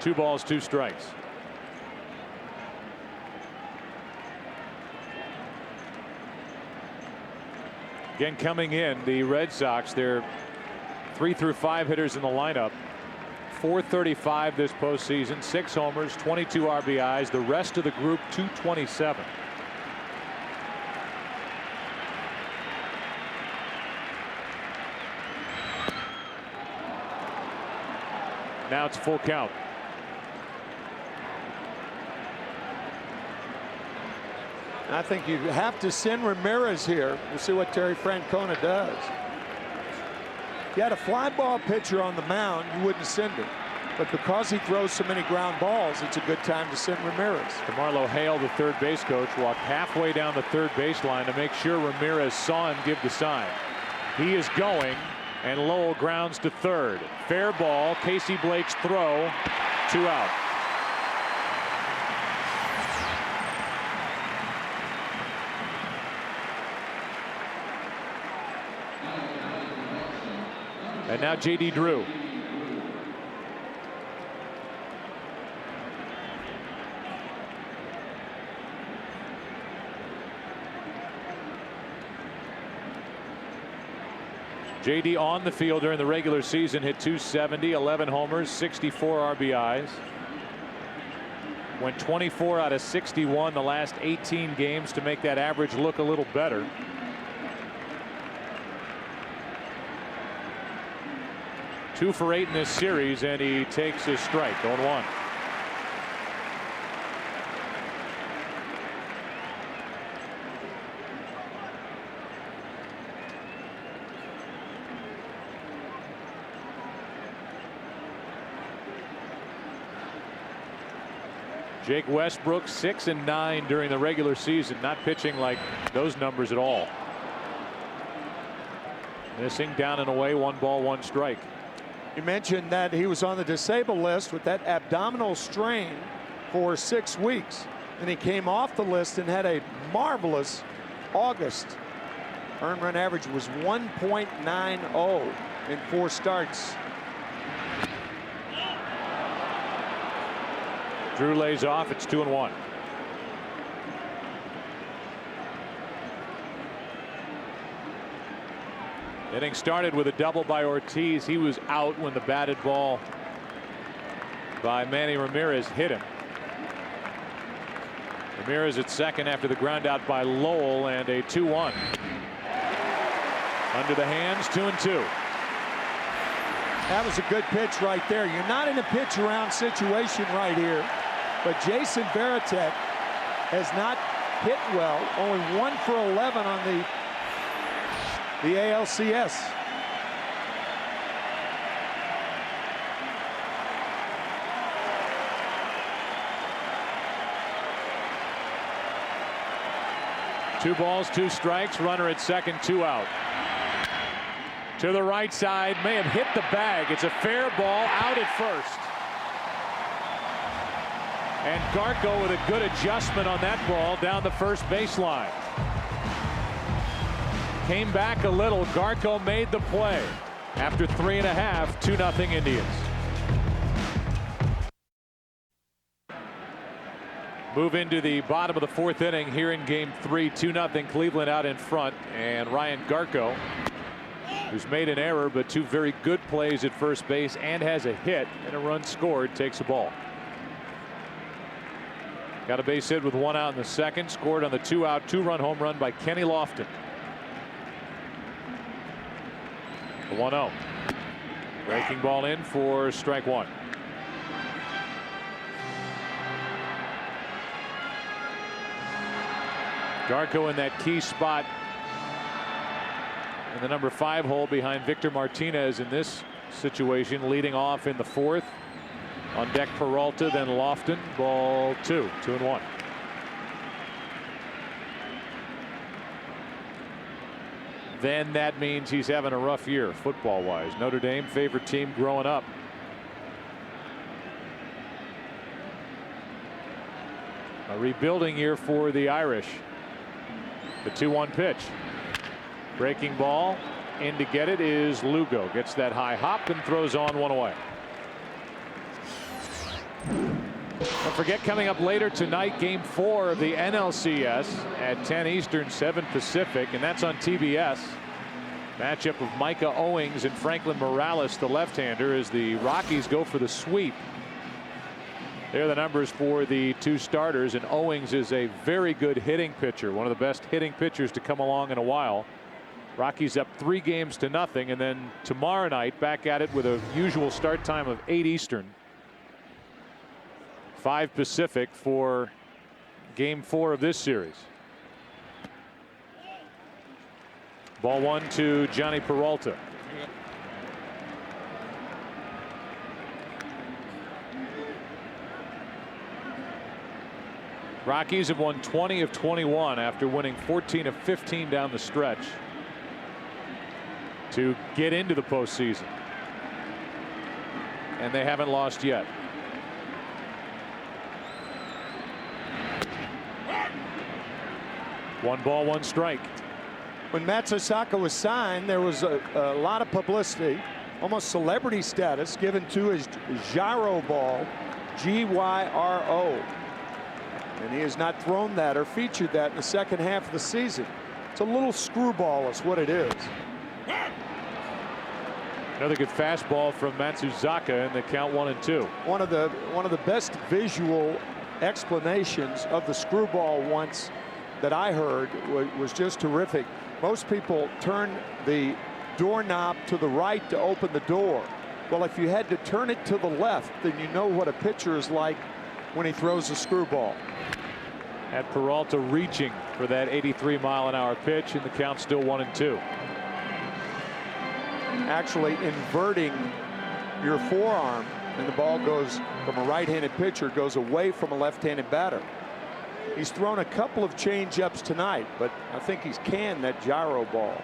Two balls, 2 strikes. Again, coming in, the Red Sox, they're 3 through 5 hitters in the lineup. 435 this postseason, 6 homers, 22 RBIs. The rest of the group 227. Now it's full count. I think you have to send Ramirez here. We'll see what Terry Francona does. If you had a fly ball pitcher on the mound, you wouldn't send him. But because he throws so many ground balls, it's a good time to send Ramirez. DeMarlo Hale, the third base coach, walked halfway down the third baseline to make sure Ramirez saw him give the sign. He is going, and Lowell grounds to third. Fair ball. Casey Blake's throw. 2 out. And now J.D. Drew. J.D. on the field during the regular season hit .270, 11 homers, 64 RBIs. Went 24 out of 61 the last 18 games to make that average look a little better. Two for 8 in this series, and he takes his strike. 0-1. Jake Westbrook 6-9 during the regular season, not pitching like those numbers at all. Missing down and away, 1 ball, 1 strike. You mentioned that he was on the disabled list with that abdominal strain for 6 weeks, and he came off the list and had a marvelous August. Earned run average was 1.90 in 4 starts. Drew lays off. It's 2-1. Inning started with a double by Ortiz. He was out when the batted ball by Manny Ramirez hit him. Ramirez at second after the ground out by Lowell, and a 2-1. Under the hands, 2-2. That was a good pitch right there. You're not in a pitch around situation right here, but Jason Varitek has not hit well. Only 1 for 11 on the ALCS. Two balls, 2 strikes. Runner at second, 2 out. To the right side, may have hit the bag. It's a fair ball, out at first. And Garco with a good adjustment on that ball down the first baseline. Came back a little. Garco made the play. After 3.5, 2-0 Indians. Move into the bottom of the 4th inning here in game 3. 2-0 Cleveland out in front. And Ryan Garco, who's made an error but 2 very good plays at first base and has a hit and a run scored, takes a ball. Got a base hit with 1 out in the second. Scored on the 2-out 2-run home run by Kenny Lofton. The 1-0. Breaking ball in for strike 1. Garco in that key spot in the number 5 hole behind Victor Martinez in this situation, leading off in the 4th. On deck Peralta, then Lofton. Ball 2, 2-1. Then that means he's having a rough year football wise. Notre Dame, favorite team growing up. A rebuilding year for the Irish. The 2-1 pitch. Breaking ball. In to get it is Lugo. Gets that high hop and throws on 1 away. Don't forget, coming up later tonight, game 4 of the NLCS at 10 Eastern, 7 Pacific, and that's on TBS. Matchup of Micah Owings and Franklin Morales, the left-hander, as the Rockies go for the sweep. There are the numbers for the 2 starters, and Owings is a very good hitting pitcher, one of the best hitting pitchers to come along in a while. Rockies up 3 games to nothing, and then tomorrow night back at it with a usual start time of 8 Eastern. 5 Pacific for game 4 of this series. Ball 1 to Johnny Peralta. Rockies have won 20 of 21 after winning 14 of 15 down the stretch. to get into the postseason. And they haven't lost yet. One ball, one strike. When Matsuzaka was signed, there was a lot of publicity, almost celebrity status given to his gyro ball, G-Y-R-O. And he has not thrown that or featured that in the second half of the season. It's a little screwball is what it is. Another good fastball from Matsuzaka, and the count 1-2. One of the best visual explanations of the screwball once that I heard was just terrific. Most people turn the doorknob to the right to open the door. Well, if you had to turn it to the left, then you know what a pitcher is like when he throws a screwball. At Peralta reaching for that 83-mile-an-hour pitch, and the count still 1-2. Actually inverting your forearm, and the ball goes from a right-handed pitcher, goes away from a left-handed batter. He's thrown a couple of change-ups tonight, but I think he's canned that gyro ball.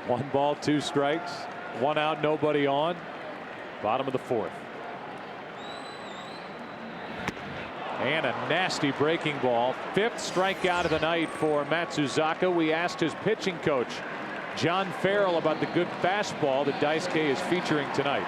1 ball, 2 strikes, 1 out, nobody on. Bottom of the 4th. And a nasty breaking ball. 5th strikeout of the night for Matsuzaka. We asked his pitching coach, John Farrell, about the good fastball that Daisuke is featuring tonight.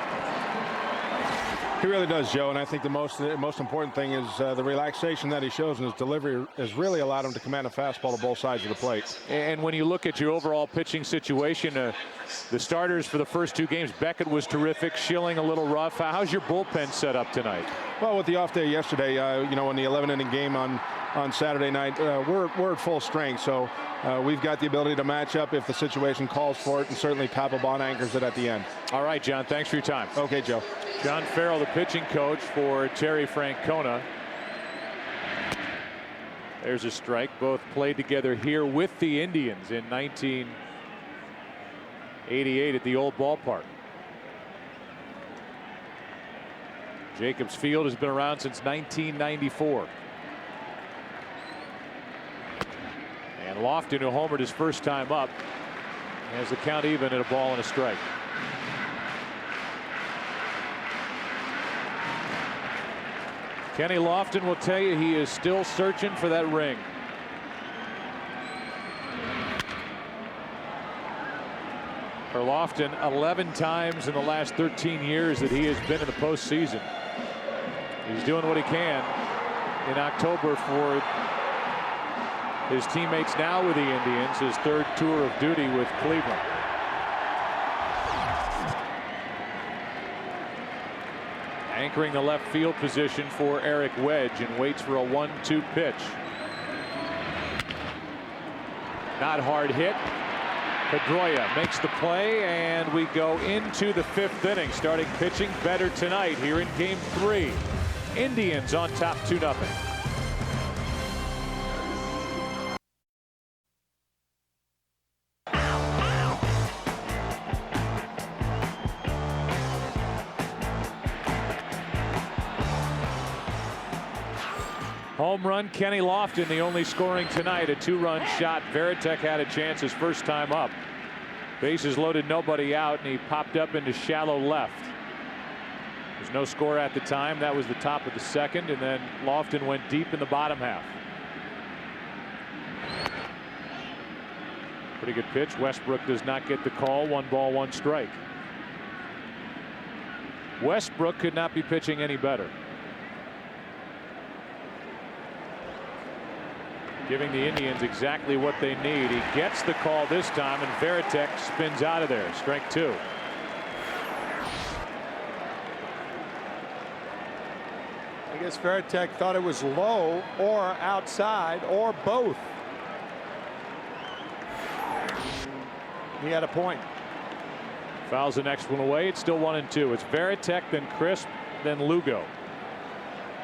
He really does, Joe, and I think the most important thing is the relaxation that he shows in his delivery has really allowed him to command a fastball to both sides of the plate. And when you look at your overall pitching situation, the starters for the first 2 games, Beckett was terrific, Schilling a little rough. How's your bullpen set up tonight? Well, with the off day yesterday, you know, in the 11-inning game on Saturday night, we're at full strength, so we've got the ability to match up if the situation calls for it, and certainly Papelbon anchors it at the end. All right, John, thanks for your time. Okay, Joe. John Farrell, the pitching coach for Terry Francona. There's a strike. Both played together here with the Indians in 1988 at the old ballpark. Jacobs Field has been around since 1994. And Lofton, who homered his first time up, has the count even at a ball and a strike. Kenny Lofton will tell you he is still searching for that ring. For Lofton, 11 times in the last 13 years that he has been in the postseason. He's doing what he can in October for his teammates now with the Indians, his 3rd tour of duty with Cleveland. Anchoring the left field position for Eric Wedge, and waits for a 1-2 pitch. Not hard hit. Pedroia makes the play, and we go into the 5th inning. Starting pitching better tonight here in game 3. Indians on top 2-0. Home run, Kenny Lofton, the only scoring tonight. A 2-run shot. Varitek had a chance his first time up. Bases loaded, nobody out, and he popped up into shallow left. There's no score at the time. That was the top of the 2nd, and then Lofton went deep in the bottom half. Pretty good pitch. Westbrook does not get the call. 1 ball, 1 strike. Westbrook could not be pitching any better. Giving the Indians exactly what they need. He gets the call this time, and Varitek spins out of there. Strike 2. I guess Varitek thought it was low or outside or both. He had a point. Fouls the next one away. It's still 1-2. It's Varitek, then Crisp, then Lugo.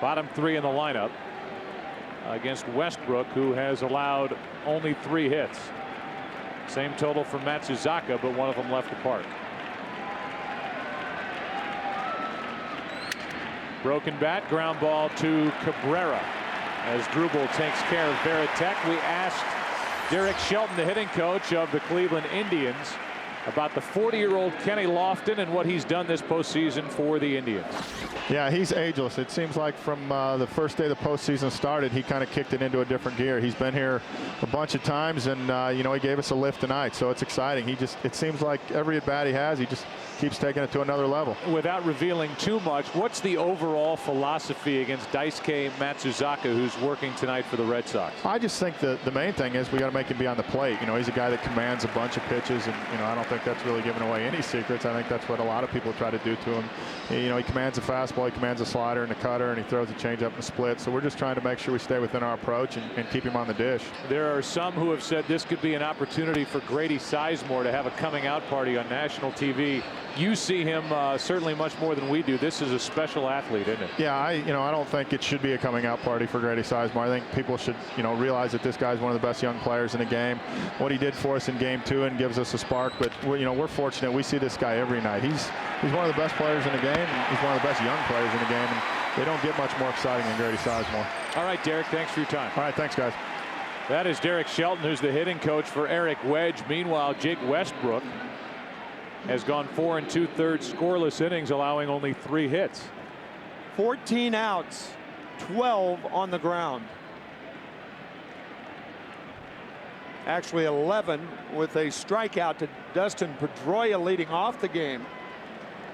Bottom 3 in the lineup against Westbrook, who has allowed only 3 hits. Same total for Matsuzaka, but one of them left the park. Broken bat, ground ball to Cabrera as Drubel takes care of Varitek. We asked Derek Shelton, the hitting coach of the Cleveland Indians, about the 40-year-old Kenny Lofton and what he's done this postseason for the Indians. Yeah, he's ageless. It seems like from the first day the postseason started, he kind of kicked it into a different gear. He's been here a bunch of times, and you know, he gave us a lift tonight, so it's exciting. It seems like every at bat he has, he just keeps taking it to another level. Without revealing too much, what's the overall philosophy against Daisuke Matsuzaka, who's working tonight for the Red Sox? I just think the main thing is we got to make him be on the plate. You know, he's a guy that commands a bunch of pitches, and you know, I don't think that's really giving away any secrets. I think that's what a lot of people try to do to him. You know, he commands a fastball, he commands a slider and a cutter, and he throws a changeup and a split. So we're just trying to make sure we stay within our approach and keep him on the dish. There are some who have said this could be an opportunity for Grady Sizemore to have a coming out party on national TV. You see him certainly much more than we do. This is a special athlete, isn't it? Yeah, I don't think it should be a coming out party for Grady Sizemore. I think people should, you know, realize that this guy's one of the best young players in the game. What he did for us in Game 2 and gives us a spark, but we're fortunate. We see this guy every night. He's one of the best players in the game. And he's one of the best young players in the game, and they don't get much more exciting than Grady Sizemore. All right, Derek, thanks for your time. All right, thanks, guys. That is Derek Shelton, who's the hitting coach for Eric Wedge. Meanwhile, Jake Westbrook has gone 4 2/3 scoreless innings, allowing only 3 hits. 14 outs, 12 on the ground. Actually 11 with a strikeout to Dustin Pedroia leading off the game.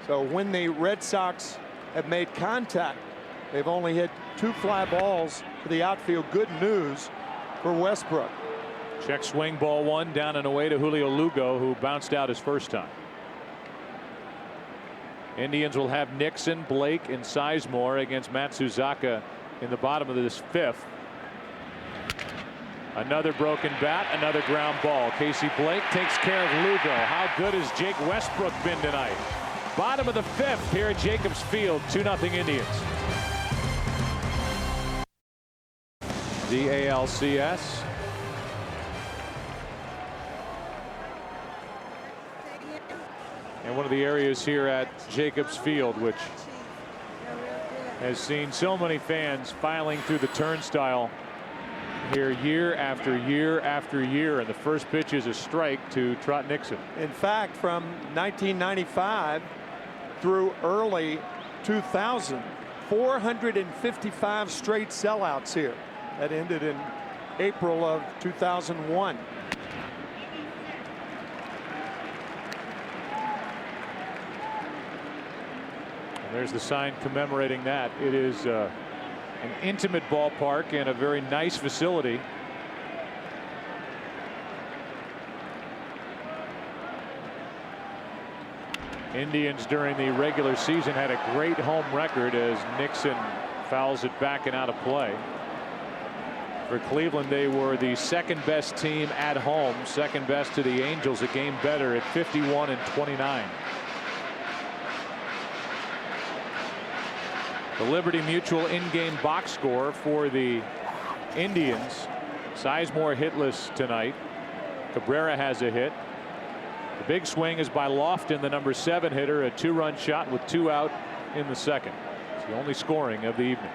So when the Red Sox have made contact, they've only hit 2 fly balls to the outfield. Good news for Westbrook. Check swing, ball 1, down and away to Julio Lugo, who bounced out his first time. Indians will have Nixon, Blake, and Sizemore against Matsuzaka in the bottom of this 5th. Another broken bat, another ground ball. Casey Blake takes care of Lugo. How good has Jake Westbrook been tonight? Bottom of the 5th here at Jacobs Field, 2-0 Indians. The ALCS. And one of the areas here at Jacobs Field, which has seen so many fans filing through the turnstile here year after year after year. And the first pitch is a strike to Trot Nixon. In fact, from 1995 through early 2000, 455 straight sellouts here. That ended in April of 2001. And there's the sign commemorating that. It is an intimate ballpark and a very nice facility. Indians during the regular season had a great home record as Nixon fouls it back and out of play. For Cleveland, they were the 2nd best team at home, 2nd best to the Angels, a game better at 51-29. The Liberty Mutual in-game box score for the Indians. Sizemore hitless tonight. Cabrera has a hit. The big swing is by Lofton, the number 7 hitter, a 2-run shot with 2 out in the 2nd. It's the only scoring of the evening.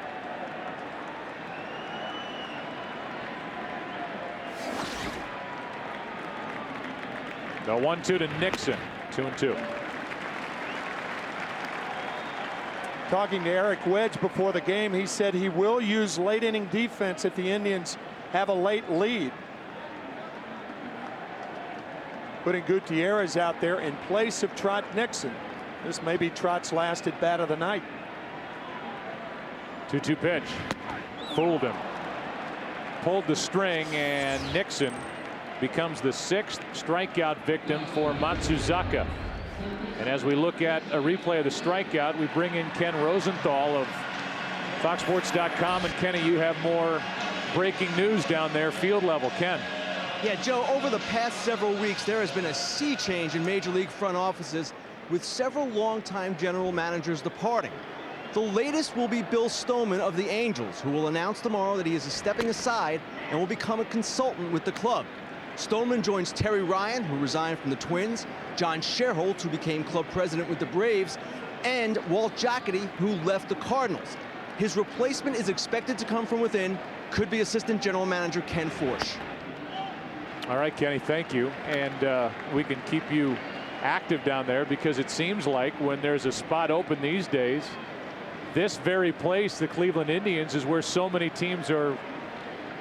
The 1-2 to Nixon, 2-2. Talking to Eric Wedge before the game, he said he will use late inning defense if the Indians have a late lead. Putting Gutierrez out there in place of Trot Nixon. This may be Trot's last at bat of the night. 2-2 pitch. Fooled him. Pulled the string, and Nixon becomes the 6th strikeout victim for Matsuzaka. And as we look at a replay of the strikeout, we bring in Ken Rosenthal of FoxSports.com. And Kenny, you have more breaking news down there, field level. Ken. Yeah, Joe, over the past several weeks, there has been a sea change in Major League front offices with several longtime general managers departing. The latest will be Bill Stoneman of the Angels, who will announce tomorrow that he is stepping aside and will become a consultant with the club. Stoneman joins Terry Ryan, who resigned from the Twins, John Sherholtz, who became club president with the Braves, and Walt Jocketty, who left the Cardinals. His replacement is expected to come from within, could be assistant general manager Ken Forsch. All right, Kenny, thank you. And we can keep you active down there, because it seems like when there's a spot open these days, this very place, the Cleveland Indians, is where so many teams are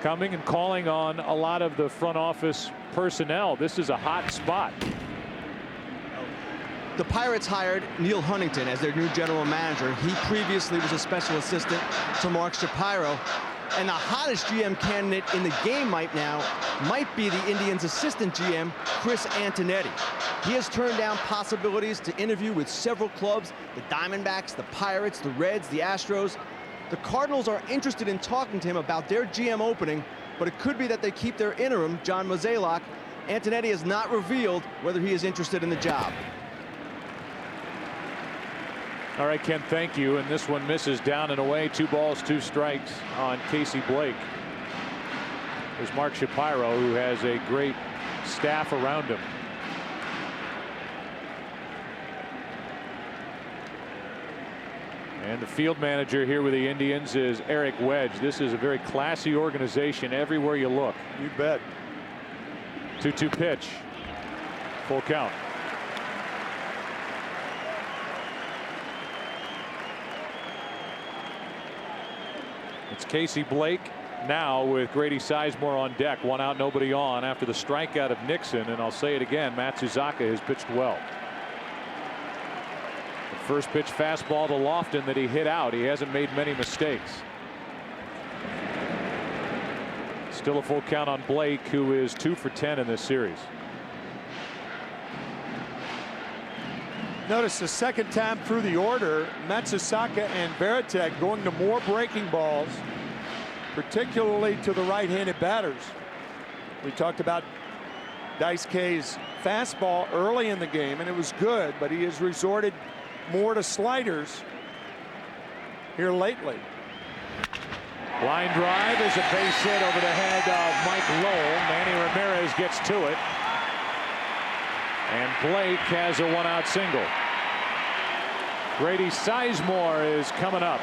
coming and calling on a lot of the front office personnel. This is a hot spot. The Pirates hired Neil Huntington as their new general manager. He previously was a special assistant to Mark Shapiro. And the hottest GM candidate in the game right now might be the Indians' assistant GM, Chris Antonetti. He has turned down possibilities to interview with several clubs, the Diamondbacks, the Pirates, the Reds, the Astros. The Cardinals are interested in talking to him about their GM opening, but it could be that they keep their interim, John Mozeliak. Antonetti has not revealed whether he is interested in the job. All right, Ken, thank you. And this one misses down and away. 2 balls, 2 strikes on Casey Blake. There's Mark Shapiro, who has a great staff around him. And the field manager here with the Indians is Eric Wedge. This is a very classy organization everywhere you look. You bet. 2-2 pitch. Full count. It's Casey Blake now with Grady Sizemore on deck. 1 out, nobody on after the strikeout of Nixon. And I'll say it again, Matsuzaka has pitched well. The first pitch fastball to Lofton that he hit out. He hasn't made many mistakes. Still a full count on Blake, who is 2 for 10 in this series. Notice the second time through the order, Matsuzaka and Varitek going to more breaking balls, particularly to the right-handed batters. We talked about Dice K's fastball early in the game, and it was good, but he has resorted more to sliders here lately. Line drive is a base hit over the head of Mike Lowell. Manny Ramirez gets to it. And Blake has a 1-out single. Grady Sizemore is coming up.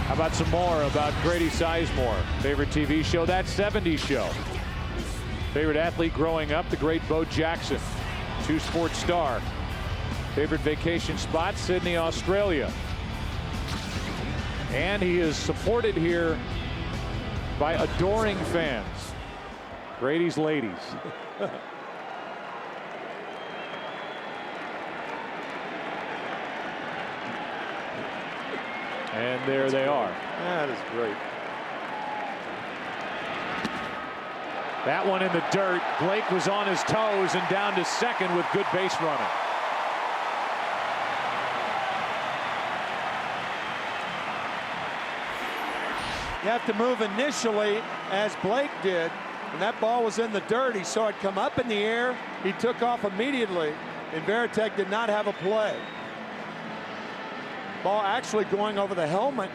How about some more about Grady Sizemore? Favorite TV show, That 70s Show. Favorite athlete growing up, the great Bo Jackson. 2-sport star. Favorite vacation spot, Sydney, Australia. And he is supported here by adoring fans. Grady's ladies. And there they are. That is great. That one in the dirt. Blake was on his toes and down to second with good base running. You have to move initially, as Blake did. When that ball was in the dirt, he saw it come up in the air. He took off immediately, and Varitek did not have a play. Ball actually going over the helmet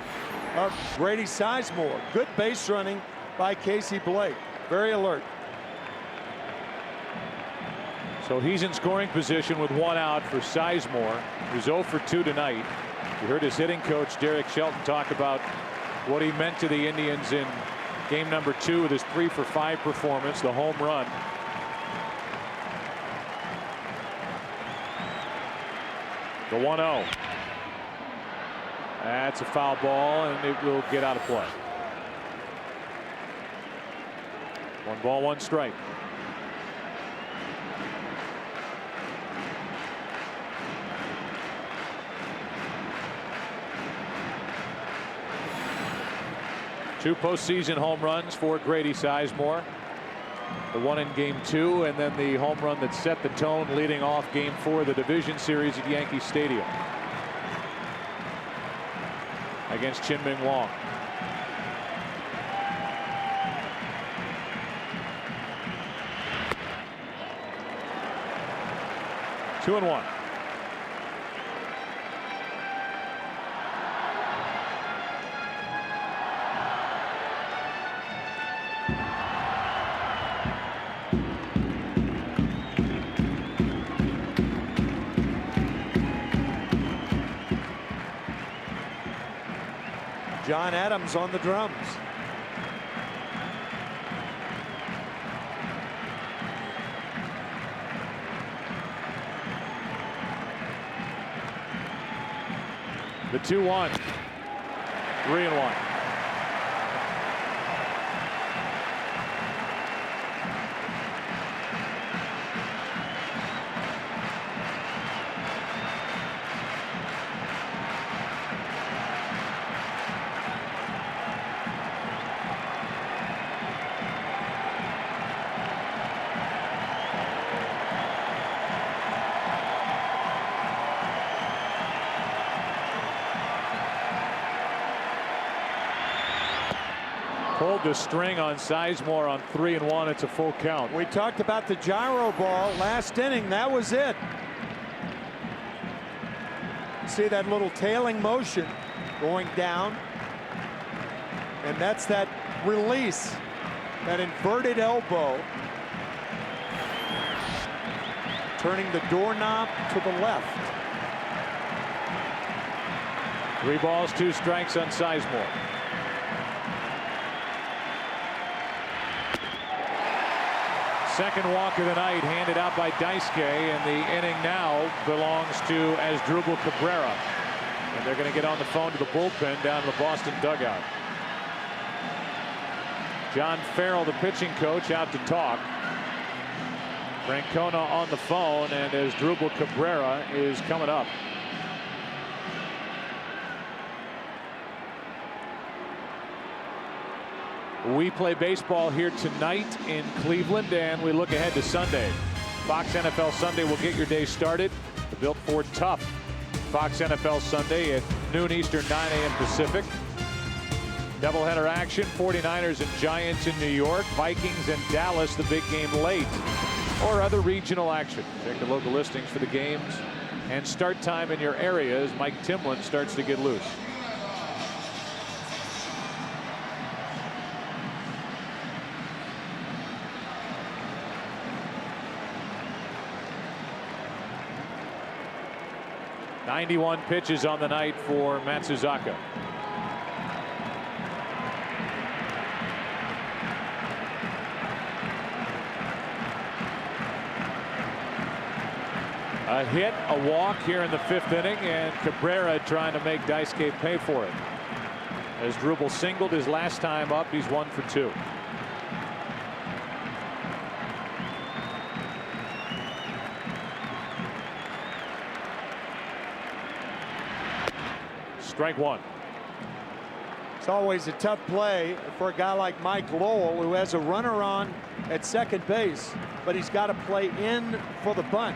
of Grady Sizemore. Good base running by Casey Blake. Very alert. So he's in scoring position with 1 out for Sizemore, who's 0 for 2 tonight. You heard his hitting coach, Derek Shelton, talk about what he meant to the Indians in game number 2 with his 3 for 5 performance, the home run. The 1-0. That's a foul ball, and it will get out of play. 1 ball, 1 strike. Two postseason home runs for Grady Sizemore. The one in game 2, and then the home run that set the tone leading off game 4 of the division series at Yankee Stadium against Chin-Ming Wong. Two and 1. John Adams on the drums. The 2-1. 3-1. Pulled the string on Sizemore on 3-1. It's a full count. We talked about the gyro ball last inning. That was it. See that little tailing motion going down. And that's that release, that inverted elbow. Turning the doorknob to the left. 3 balls, 2 strikes on Sizemore. Second walk of the night handed out by Daisuke, and the inning now belongs to Asdrubal Cabrera. And they're going to get on the phone to the bullpen down in the Boston dugout. John Farrell, the pitching coach, out to talk. Francona on the phone, and Asdrubal Cabrera is coming up. We play baseball here tonight in Cleveland, and we look ahead to Sunday. Fox NFL Sunday will get your day started. The Built Ford Tough Fox NFL Sunday at noon Eastern, 9 a.m. Pacific. Doubleheader action, 49ers and Giants in New York, Vikings and Dallas, the big game late, or other regional action. Check the local listings for the games and start time in your area as Mike Timlin starts to get loose. .91 pitches on the night for Matsuzaka. A hit, a walk here in the 5th inning, and Cabrera trying to make Daisuke pay for it. Asdrubal singled his last time up. He's 1 for 2. Strike 1. It's always a tough play for a guy like Mike Lowell, who has a runner on at second base, but he's got to play in for the bunt.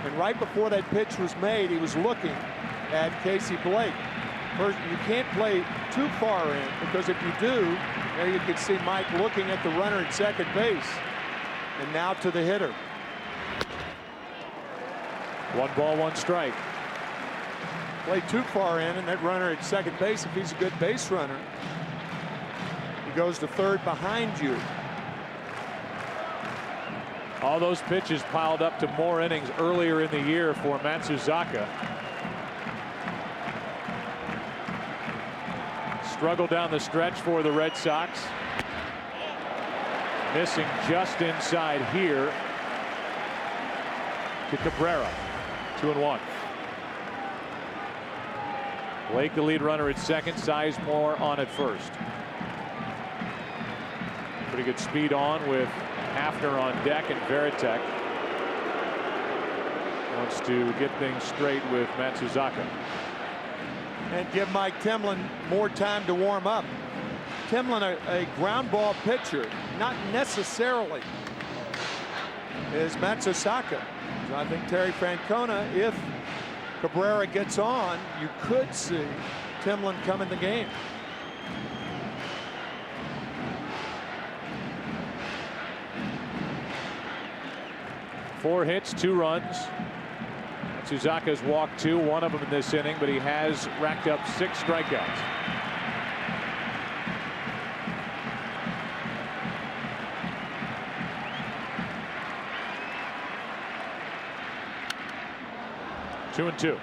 And right before that pitch was made, he was looking at Casey Blake. First, you can't play too far in, because if you do, there you can see Mike looking at the runner at second base. And now to the hitter. 1 ball, 1 strike. Play too far in, and that runner at second base, if he's a good base runner, he goes to third behind you. All those pitches piled up to more innings earlier in the year for Matsuzaka. Struggle down the stretch for the Red Sox. Missing just inside here to Cabrera. 2-1. Blake, the lead runner at second. Sizemore on at first. Pretty good speed on with Hafner on deck, and Veritek wants to get things straight with Matsuzaka. And give Mike Timlin more time to warm up. Timlin, a ground ball pitcher, not necessarily is Matsuzaka. So I think Terry Francona, if Cabrera gets on, you could see Timlin come in the game. Four hits, 2 runs. Matsuzaka's walked 2, 1 of them in this inning, but he has racked up 6 strikeouts. Two and 2.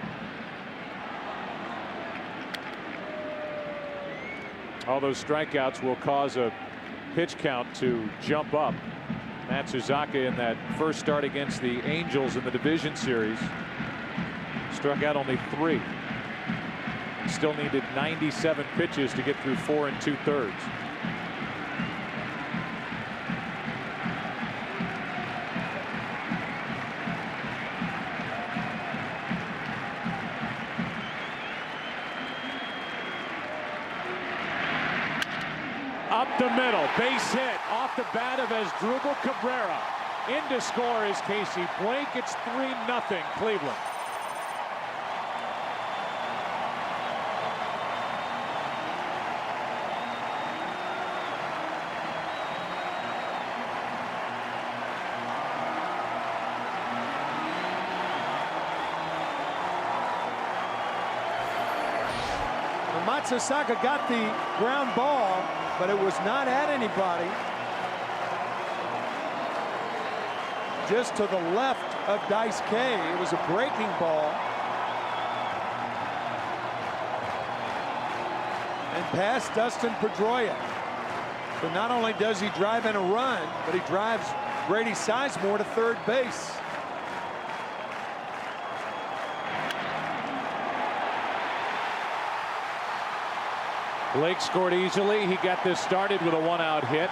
All those strikeouts will cause a pitch count to jump up. Matsuzaka, in that first start against the Angels in the division series, struck out only 3. still needed 97 pitches to get through 4 2/3. Up the middle, base hit off the bat of Asdrubal Cabrera. In to score is Casey Blake. It's 3-0 Cleveland. Matsusaka got the ground ball, but it was not at anybody. Just to the left of Dice K. It was a breaking ball. And past Dustin Pedroia. So not only does he drive in a run, but he drives Grady Sizemore to third base. Blake scored easily. He got this started with a 1-out hit.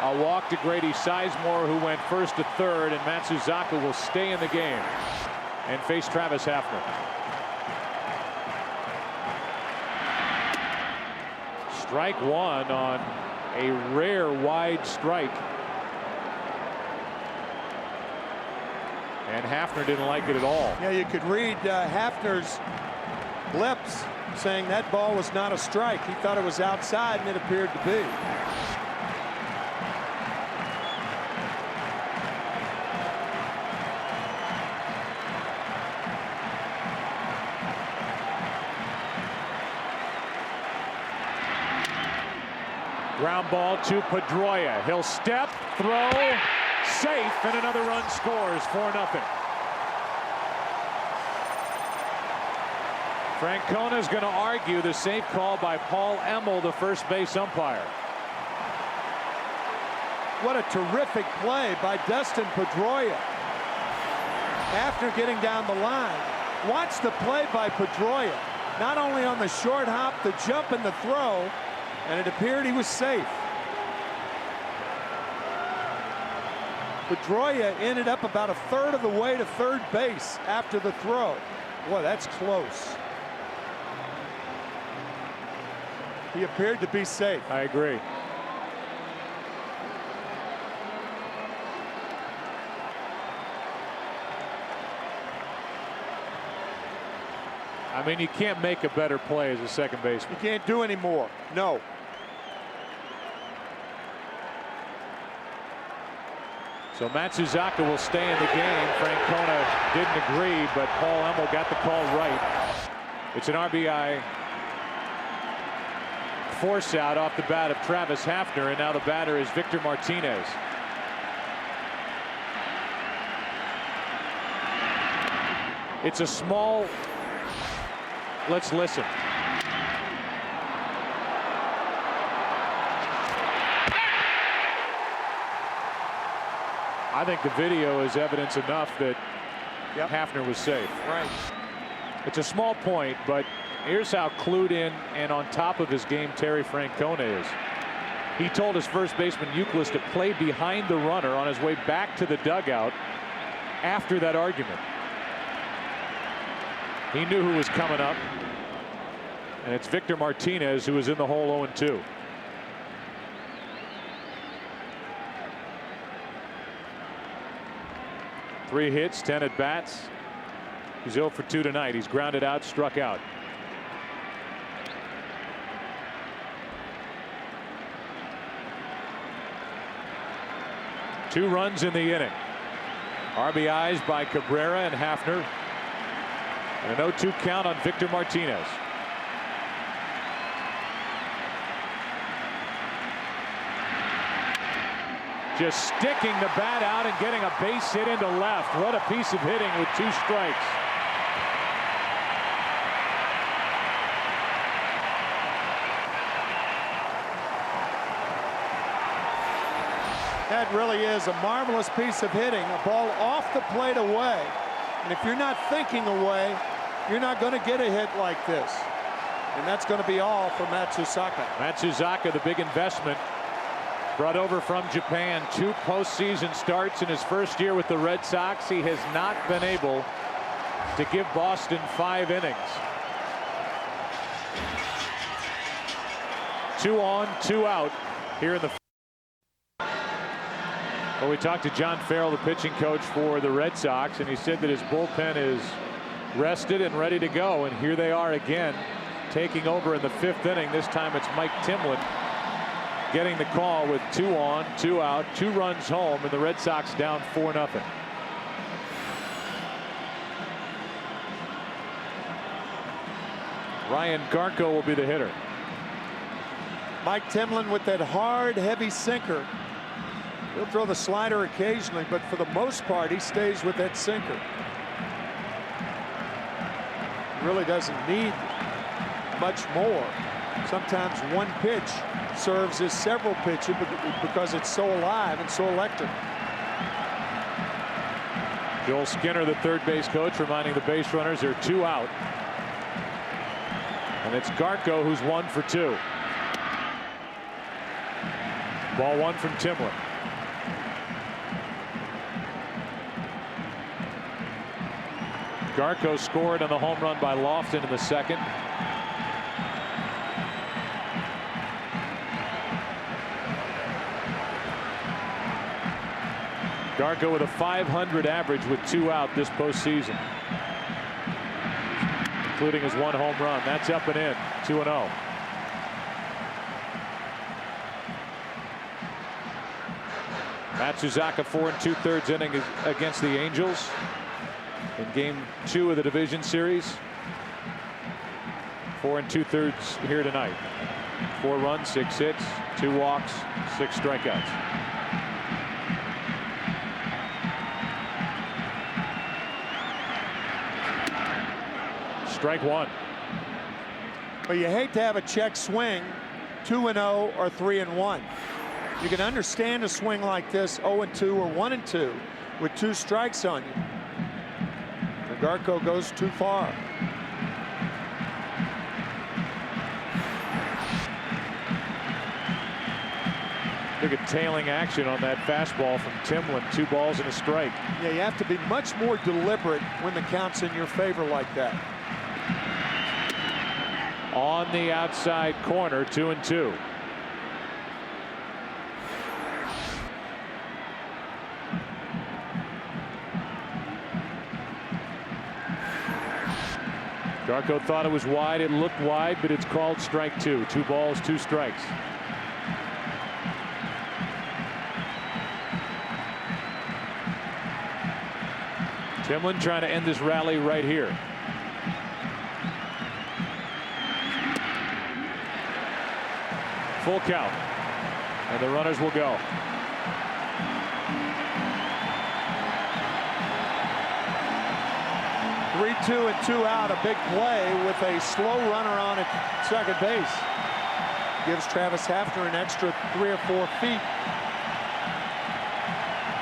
A walk to Grady Sizemore, who went first to third, and Matsuzaka will stay in the game and face Travis Hafner. Strike one on a rare wide strike. And Hafner didn't like it at all. Yeah, you could read Hafner's lips saying that ball was not a strike. He thought it was outside, and it appeared to be. Ground ball to Pedroia. He'll step, throw, safe, and another run scores. 4-0. Francona is going to argue the safe call by Paul Emmel, the first base umpire. What a terrific play by Dustin Pedroia. After getting down the line, watch the play by Pedroia. Not only on the short hop, the jump and the throw, and it appeared he was safe. Pedroia ended up about a third of the way to third base after the throw. Boy, that's close. He appeared to be safe. I agree. I mean, you can't make a better play as a second baseman. You can't do any more. No. So Matsuzaka will stay in the game. Francona didn't agree, but Paul Emmel got the call right. It's an RBI force out off the bat of Travis Hafner, and now the batter is Victor Martinez. It's a small. Let's listen. I think the video is evidence enough that Hafner was safe. Right. It's a small point, but here's how clued in and on top of his game Terry Francona is. He told his first baseman Youkilis to play behind the runner on his way back to the dugout after that argument. He knew who was coming up, and it's Victor Martinez who was in the hole 0-2. Three hits, 10 at bats. He's 0 for 2 tonight. He's grounded out, struck out. Two runs in the inning. RBIs by Cabrera and Hafner. And an 0-2 count on Victor Martinez. Just sticking the bat out and getting a base hit into left. What a piece of hitting with 2 strikes. That really is a marvelous piece of hitting. A ball off the plate away. And if you're not thinking away, you're not going to get a hit like this. And that's going to be all for Matsuzaka. Matsuzaka, the big investment, brought over from Japan. 2 postseason starts in his first year with the Red Sox. He has not been able to give Boston 5 innings. 2 on, 2 out here in the. Well, we talked to John Farrell, the pitching coach for the Red Sox, and he said that his bullpen is rested and ready to go. And here they are again, taking over in the 5th inning. This time it's Mike Timlin getting the call with 2 on, 2 out, 2 runs home, and the Red Sox down 4-0. Ryan Garko will be the hitter. Mike Timlin with that hard, heavy sinker. He'll throw the slider occasionally, but for the most part, he stays with that sinker. Really doesn't need much more. Sometimes one pitch serves as several pitches because it's so alive and so electric. Joel Skinner, the third base coach, reminding the base runners they're 2 out. And it's Garko who's 1 for 2. Ball 1 from Timlin. Garko scored on the home run by Lofton in the 2nd. Garko with a .500 average with 2 out this postseason, including his 1 home run. That's up and in. 2-0. Matsuzaka 4 2/3 inning against the Angels in game 2 of the division series. 4 2/3 here tonight. 4 runs, 6 hits, 2 walks, 6 strikeouts. Strike 1. But you hate to have a check swing, 2-0 or 3-1. You can understand a swing like this, 0-2 or 1-2, with 2 strikes on you. And Garko goes too far. Look at tailing action on that fastball from Timlin. 2 balls and a strike. Yeah, you have to be much more deliberate when the count's in your favor like that. On the outside corner, 2-2. Garko thought it was wide. It looked wide, but it's called strike 2. 2 balls, 2 strikes. Timlin trying to end this rally right here. Full count, and the runners will go. Three, 2 and 2 out. A big play with a slow runner on at second base. Gives Travis Hafner an extra 3 or 4 feet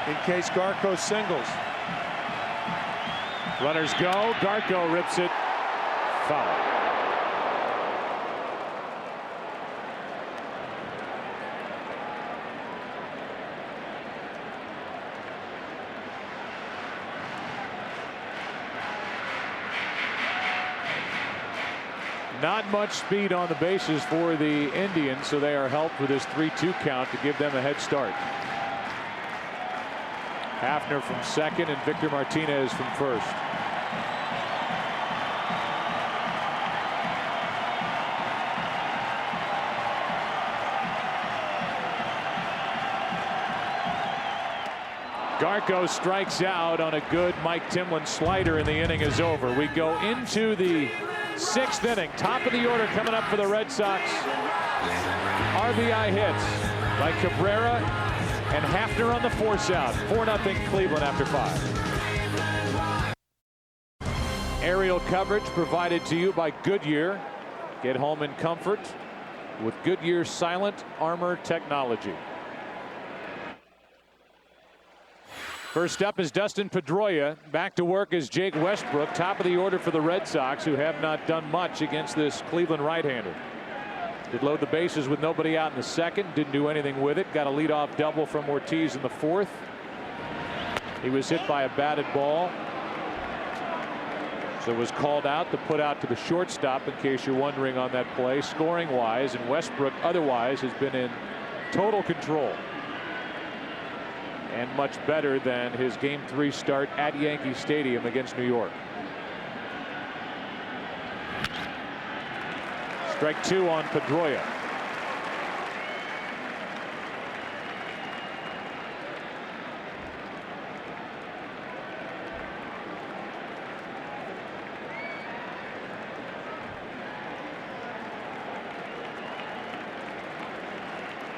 in case Garko singles. Runners go. Garko rips it foul. Not much speed on the bases for the Indians, so they are helped with this 3-2 count to give them a head start. Hafner from second and Victor Martinez from first. Garko strikes out on a good Mike Timlin slider, and the inning is over. We go into the 6th inning. Top of the order coming up for the Red Sox. RBI hits by Cabrera and Hafner on the force out. 4-0 Cleveland after 5. Aerial coverage provided to you by Goodyear. Get home in comfort with Goodyear Silent Armor technology. First up is Dustin Pedroia. Back to work is Jake Westbrook, top of the order for the Red Sox, who have not done much against this Cleveland right-hander. Did load the bases with nobody out in the second, didn't do anything with it. Got a leadoff double from Ortiz in the fourth. He was hit by a batted ball, so was called out to put out to the shortstop, in case you're wondering on that play, scoring wise, and Westbrook otherwise has been in total control and much better than his Game 3 start at Yankee Stadium against New York. Strike 2 on Pedroia.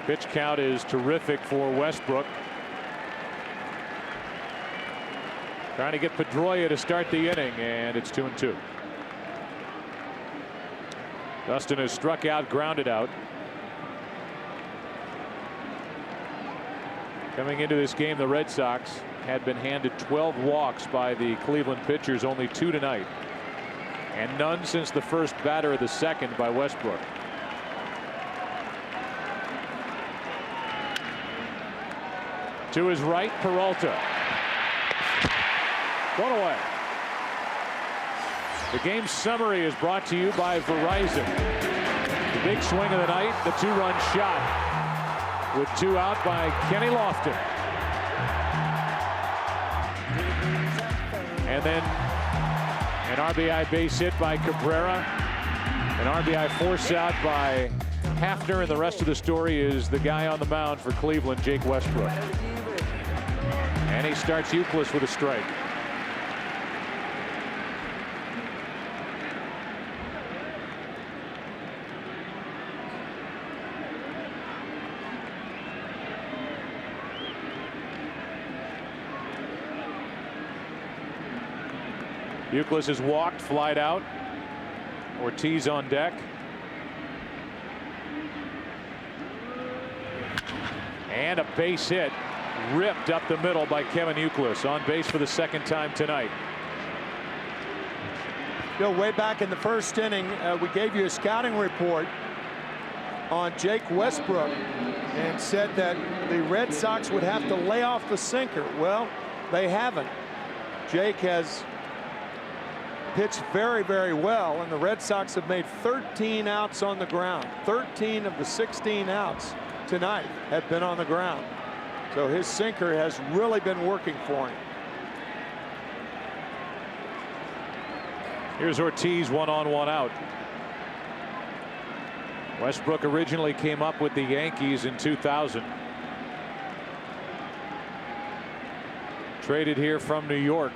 Pitch count is terrific for Westbrook. Trying to get Pedroia to start the inning, and it's 2-2. Dustin has struck out, grounded out. Coming into this game, the Red Sox had been handed 12 walks by the Cleveland pitchers, only 2 tonight, and none since the first batter of the second by Westbrook. To his right, Peralta. Going away. The game summary is brought to you by Verizon. The big swing of the night, the 2-run shot with 2 out by Kenny Lofton. And then an RBI base hit by Cabrera. An RBI force out by Hafner, and the rest of the story is the guy on the mound for Cleveland, Jake Westbrook. And he starts Euclid with a strike. Euclid has walked, flied out. Ortiz on deck. And a base hit ripped up the middle by Kevin Euclid, on base for the second time tonight. Bill, way back in the first inning, we gave you a scouting report on Jake Westbrook and said that the Red Sox would have to lay off the sinker. Well, they haven't. Jake has pitched very, very well, and the Red Sox have made 13 outs on the ground. 13 of the 16 outs tonight have been on the ground. So his sinker has really been working for him. Here's Ortiz, 1 on, 1 out. Westbrook originally came up with the Yankees in 2000. Traded here from New York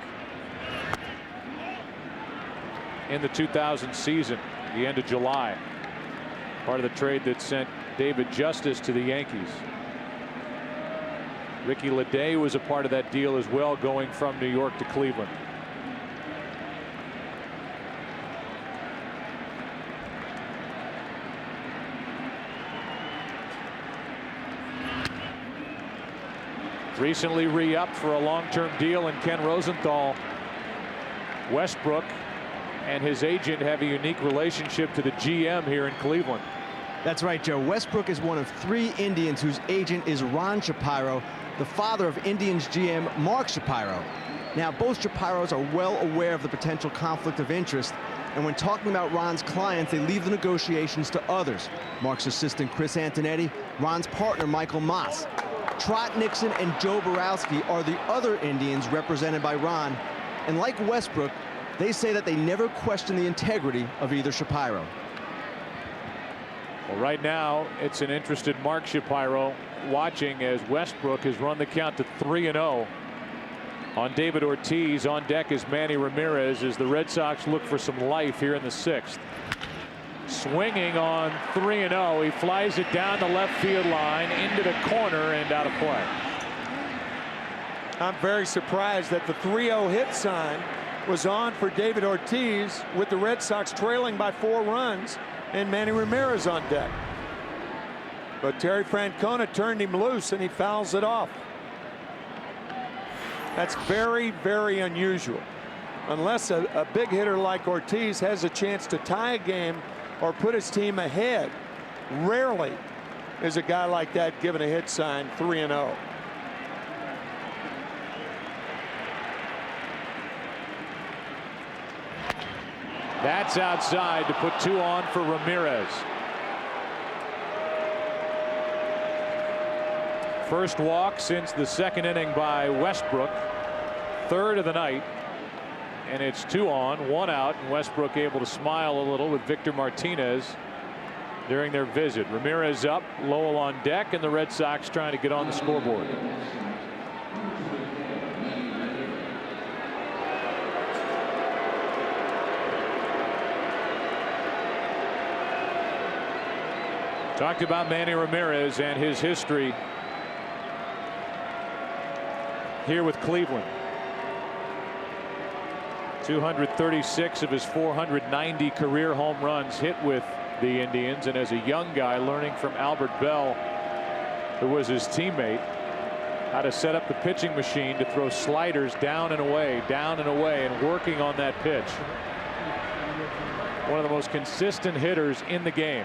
in the 2000 season, the end of July. Part of the trade that sent David Justice to the Yankees. Ricky Leday was a part of that deal as well, going from New York to Cleveland. Recently re-upped for a long-term deal, and Ken Rosenthal. Westbrook and his agent have a unique relationship to the GM here in Cleveland. That's right, Joe. Westbrook is one of 3 Indians whose agent is Ron Shapiro, the father of Indians GM Mark Shapiro. Now, both Shapiros are well aware of the potential conflict of interest, and when talking about Ron's clients, they leave the negotiations to others. Mark's assistant Chris Antonetti, Ron's partner Michael Moss. Trot Nixon and Joe Borowski are the other Indians represented by Ron, and like Westbrook, they say that they never question the integrity of either Shapiro. Well, right now, it's an interested Mark Shapiro watching as Westbrook has run the count to 3-0 on David Ortiz. On deck is Manny Ramirez as the Red Sox look for some life here in the 6th. Swinging on 3-0. He flies it down the left field line into the corner and out of play. I'm very surprised that the 3-0 hit sign was on for David Ortiz with the Red Sox trailing by 4 runs and Manny Ramirez on deck. But Terry Francona turned him loose and he fouls it off. That's very, very unusual. Unless a big hitter like Ortiz has a chance to tie a game or put his team ahead, rarely is a guy like that given a hit sign 3-0. That's outside to put 2 on for Ramirez. First walk since the second inning by Westbrook. Third of the night. And it's 2 on, 1 out, and Westbrook able to smile a little with Victor Martinez during their visit. Ramirez up, Lowell on deck, and the Red Sox trying to get on the scoreboard. Talked about Manny Ramirez and his history here with Cleveland. 236 of his 490 career home runs hit with the Indians, and as a young guy learning from Albert Bell, who was his teammate, how to set up the pitching machine to throw sliders down and away, and working on that pitch. One of the most consistent hitters in the game.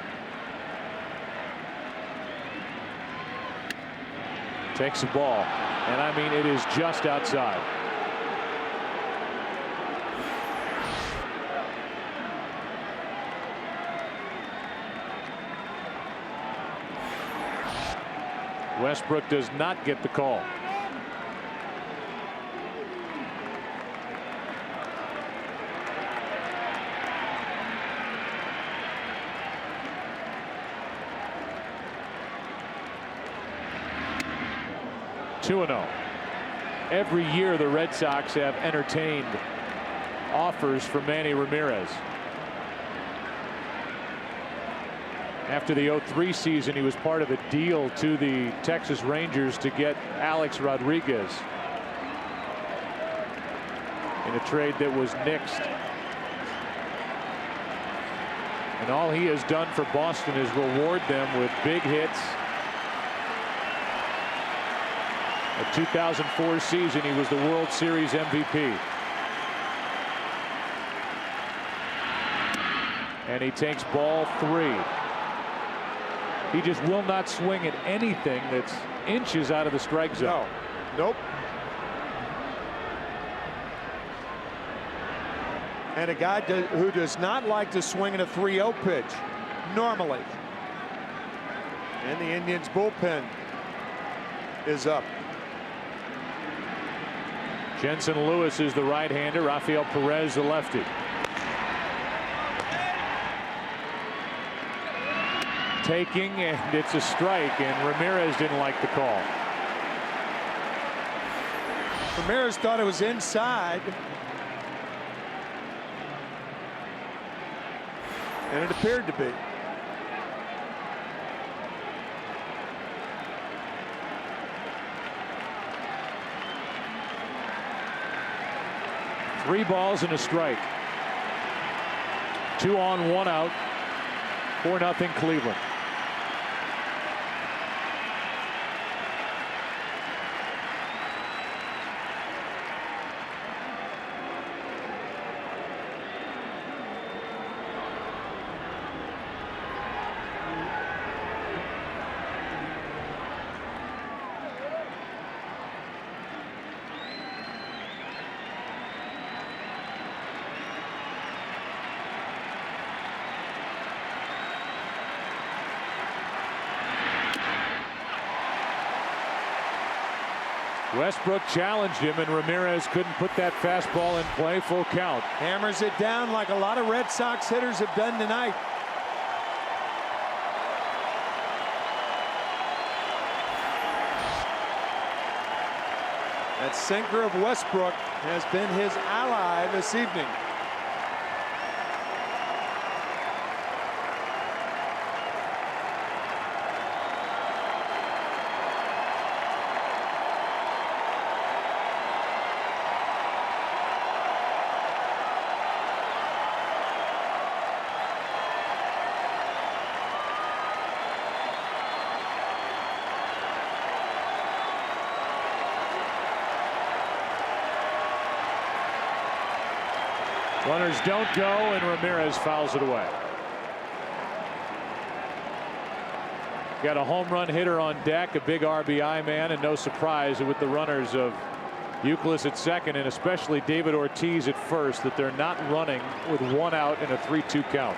Takes the ball, and I mean, it is just outside. Westbrook does not get the call. (2-0). Every year the Red Sox have entertained offers for Manny Ramirez. After the 03 season, he was part of a deal to the Texas Rangers to get Alex Rodriguez in a trade that was nixed. And all he has done for Boston is reward them with big hits. The 2004 season, he was the World Series MVP. And he takes ball 3. He just will not swing at anything that's inches out of the strike zone. No. Nope. And a guy who does not like to swing at a 3-0 pitch normally. And the Indians bullpen is up. Jensen Lewis is the right-hander, Rafael Perez the lefty. Taking, and it's a strike, and Ramirez didn't like the call. Ramirez thought it was inside, and it appeared to be. Three balls and a strike. 2 on, 1 out. 4-0 Cleveland. Westbrook challenged him, and Ramirez couldn't put that fastball in play. Full count. Hammers it down like a lot of Red Sox hitters have done tonight. That sinker of Westbrook has been his ally this evening. Runners don't go, and Ramirez fouls it away. Got a home run hitter on deck, a big RBI man, and no surprise with the runners of Euclid at second and especially David Ortiz at first that they're not running with 1 out and a 3-2 count.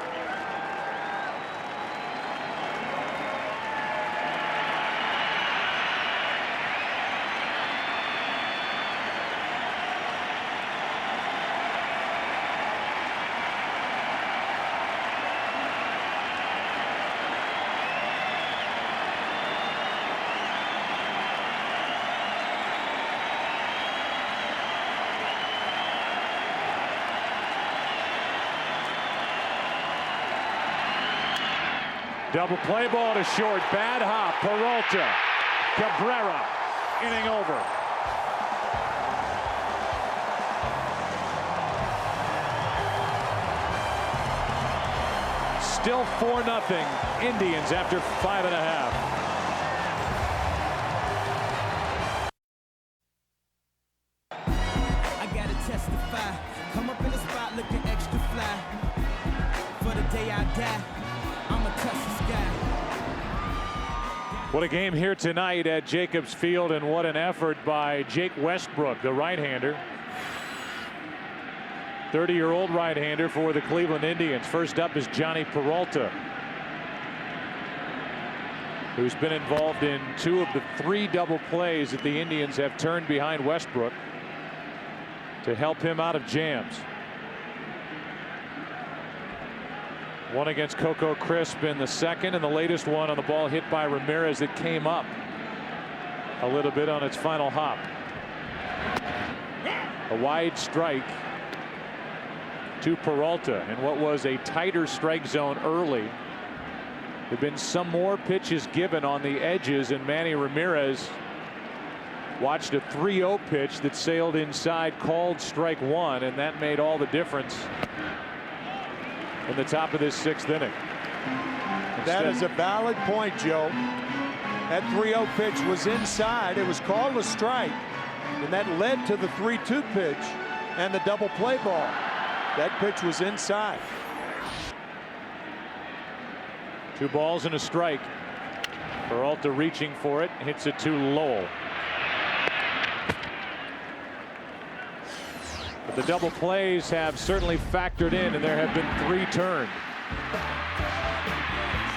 Double play ball to short. Bad hop. Peralta. Cabrera. Inning over. Still 4-0 Indians after 5.5. I gotta testify. Come up in the spot looking extra fly. For the day I die, I'ma touch the sky. What a game here tonight at Jacobs Field, and what an effort by Jake Westbrook, the right-hander. 30-year-old right-hander for the Cleveland Indians. First up is Johnny Peralta, who's been involved in 2 of the 3 double plays that the Indians have turned behind Westbrook to help him out of jams. One against Coco Crisp in the second, and the latest one on the ball hit by Ramirez that came up a little bit on its final hop. A wide strike to Peralta in what was a tighter strike zone early. There have been some more pitches given on the edges, and Manny Ramirez watched a 3-0 pitch that sailed inside, called strike 1, and that made all the difference in the top of this 6th inning. That is a valid point, Joe. That 3-0 pitch was inside. It was called a strike, and that led to the 3-2 pitch and the double play ball. That pitch was inside. 2 balls and a strike. Peralta reaching for it, hits it to Lowell. But the double plays have certainly factored in, and there have been 3 turned.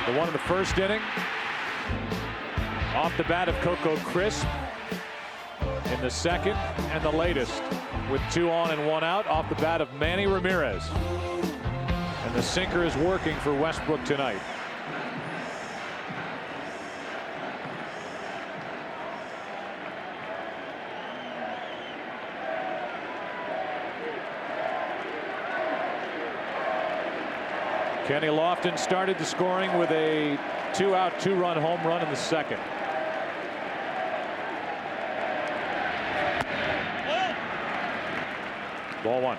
The one in the first inning, off the bat of Coco Crisp in the second, and the latest with 2 on and 1 out off the bat of Manny Ramirez. And the sinker is working for Westbrook tonight. Kenny Lofton started the scoring with a 2-out, 2-run home run in the second. Ball 1.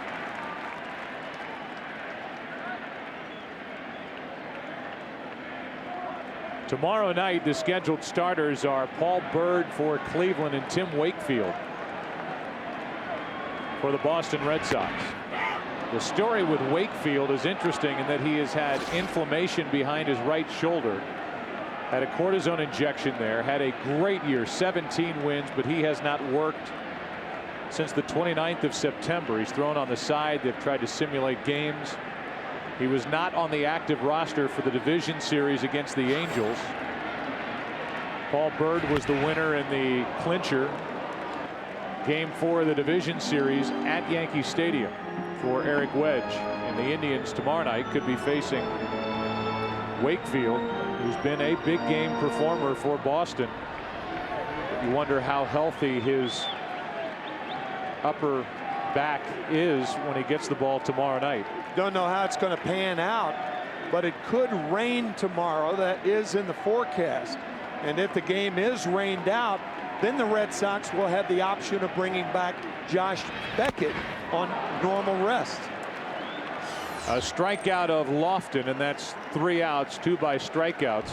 Tomorrow night, the scheduled starters are Paul Byrd for Cleveland and Tim Wakefield for the Boston Red Sox. The story with Wakefield is interesting in that he has had inflammation behind his right shoulder. Had a cortisone injection there. Had a great year, 17 wins, but he has not worked since the 29th of September. He's thrown on the side. They've tried to simulate games. He was not on the active roster for the division series against the Angels. Paul Byrd was the winner in the clincher. Game 4 of the division series at Yankee Stadium for Eric Wedge. And the Indians tomorrow night could be facing Wakefield, who's been a big game performer for Boston. But you wonder how healthy his upper back is when he gets the ball tomorrow night. Don't know how it's going to pan out, but it could rain tomorrow. That is in the forecast. And if the game is rained out, then the Red Sox will have the option of bringing back Josh Beckett on normal rest. A strikeout of Lofton, and that's 3 outs, 2 by strikeouts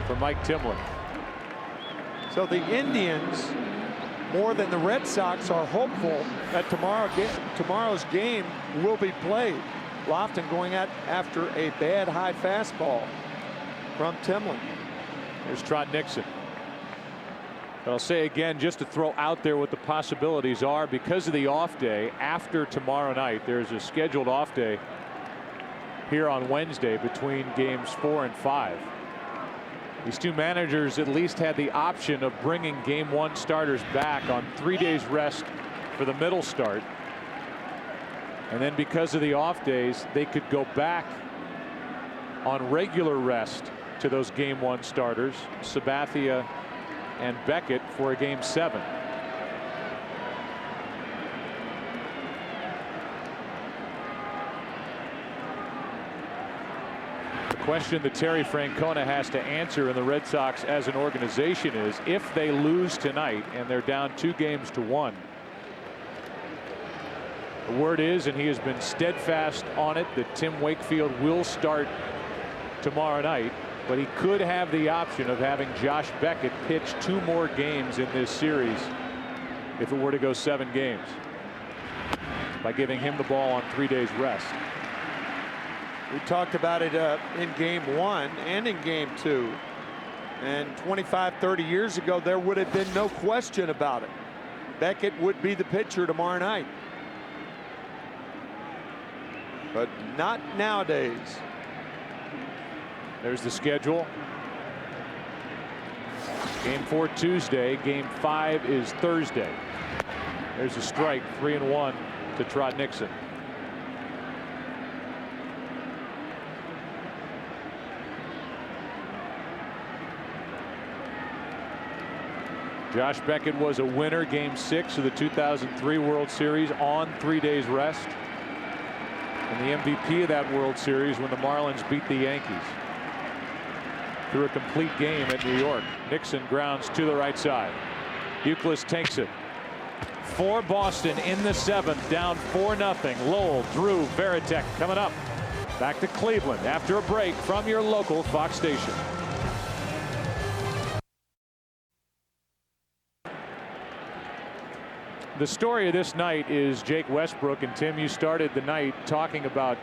for Mike Timlin. So the Indians more than the Red Sox are hopeful that tomorrow's game will be played. Lofton going after a bad high fastball from Timlin. There's Trot Nixon. But I'll say again, just to throw out there what the possibilities are, because of the off day after tomorrow night, there's a scheduled off day here on Wednesday between games 4 and 5. These two managers at least had the option of bringing game 1 starters back on 3 days rest for the middle start. And then because of the off days, they could go back on regular rest to those game 1 starters, Sabathia and Beckett, for a game 7. The question that Terry Francona has to answer in the Red Sox as an organization is, if they lose tonight and they're down 2-1, the word is, and he has been steadfast on it, that Tim Wakefield will start tomorrow night, but he could have the option of having Josh Beckett pitch 2 more games in this series if it were to go 7 games, by giving him the ball on 3 days rest. We talked about it in game 1 and in game 2. And 25-30 years ago, there would have been no question about it. Beckett would be the pitcher tomorrow night. But not nowadays. There's the schedule. Game 4 Tuesday. Game 5 is Thursday. There's a strike, 3-1 to Trot Nixon. Josh Beckett was a winner game 6 of the 2003 World Series on 3 days rest, and the MVP of that World Series when the Marlins beat the Yankees through a complete game at New York. Nixon grounds to the right side. Youkilis takes it for Boston in the 7th, down 4-0. Lowell, Drew, Veritek coming up. Back to Cleveland after a break from your local Fox station. The story of this night is Jake Westbrook. And Tim, you started the night talking about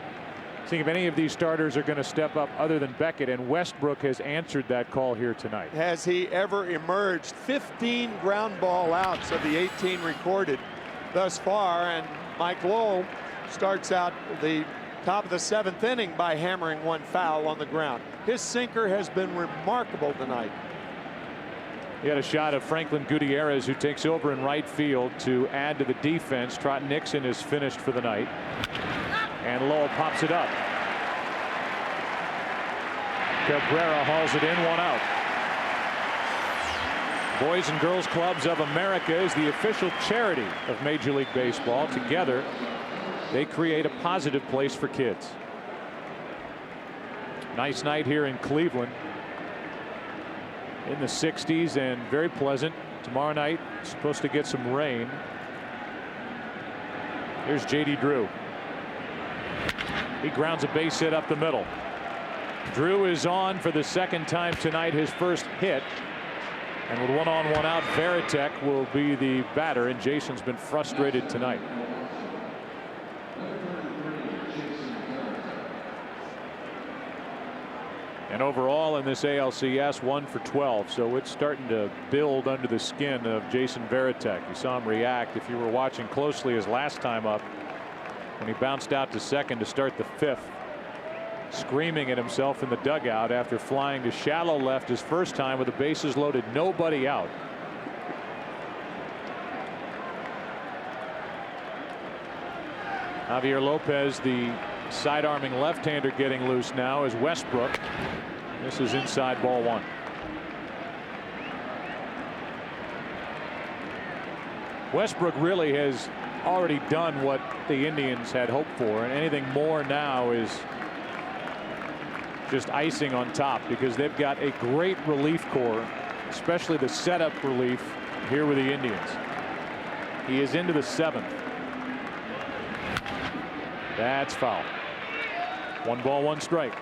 seeing if any of these starters are going to step up other than Beckett, and Westbrook has answered that call here tonight. Has he ever emerged? 15 ground ball outs of the 18 recorded thus far, and Mike Lowell starts out the top of the 7th inning by hammering 1 foul on the ground. His sinker has been remarkable tonight. He had a shot of Franklin Gutierrez, who takes over in right field to add to the defense. Trot Nixon is finished for the night, and Lowell pops it up. Cabrera hauls it in, 1 out. Boys and Girls Clubs of America is the official charity of Major League Baseball. Together, they create a positive place for kids. Nice night here in Cleveland. In the 60s and very pleasant. Tomorrow night, supposed to get some rain. Here's J.D. Drew. He grounds a base hit up the middle. Drew is on for the 2nd time tonight, his first hit. And with 1 on 1 out, Veritek will be the batter, and Jason's been frustrated tonight. And overall in this ALCS, 1 for 12. So it's starting to build under the skin of Jason Veritek. You saw him react, if you were watching closely, his last time up when he bounced out to second to start the 5th, screaming at himself in the dugout after flying to shallow left his first time with the bases loaded, nobody out. Javier Lopez, the side-arming left-hander, getting loose now as Westbrook. This is inside, ball 1. Westbrook really has already done what the Indians had hoped for, and anything more now is just icing on top, because they've got a great relief corps, especially the setup relief here with the Indians. He is into the 7th. That's foul. 1 ball, 1 strike.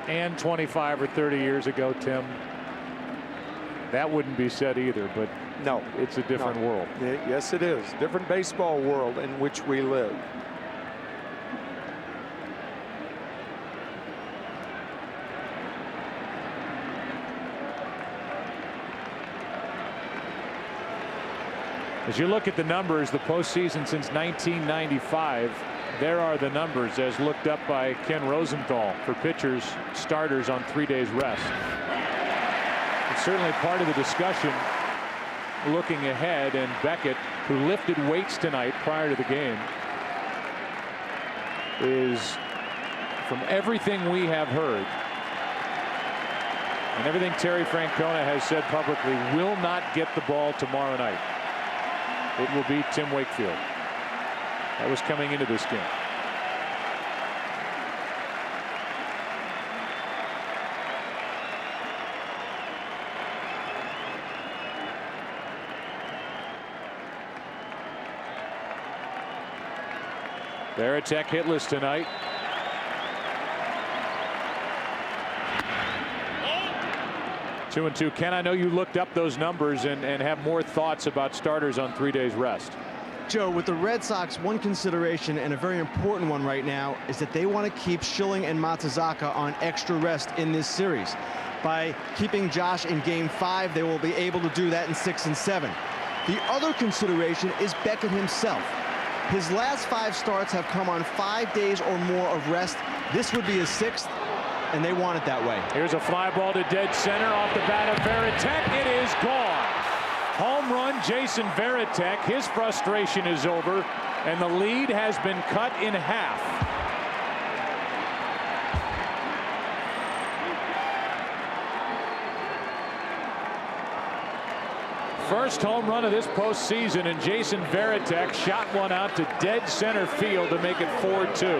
And 25 or 30 years ago, Tim, That wouldn't be said either, but no, it's a different world. Yes, it is. Different baseball world in which we live. As you look at the numbers, the postseason since 1995, there are the numbers as looked up by Ken Rosenthal for pitchers, starters on 3 days rest. It's certainly part of the discussion looking ahead, and Beckett, who lifted weights tonight prior to the game, is, from everything we have heard and everything Terry Francona has said publicly, will not get the ball tomorrow night. It will be Tim Wakefield. That was coming into this game. Varitek hitless tonight. Two and two. Ken, I know you looked up those numbers and have more thoughts about starters on 3 days rest. Joe, with the Red Sox, one consideration, and a very important one right now, is that they want to keep Schilling and Matsuzaka on extra rest in this series. By keeping Josh in Game 5, they will be able to do that in 6 and 7. The other consideration is Beckett himself. His last 5 starts have come on 5 days or more of rest. This would be his 6th, and they want it that way. Here's a fly ball to dead center off the bat of Varitek. It is gone. Home run, Jason Varitek. His frustration is over, and the lead has been cut in half. First home run of this postseason, and Jason Varitek shot one out to dead center field to make it 4-2.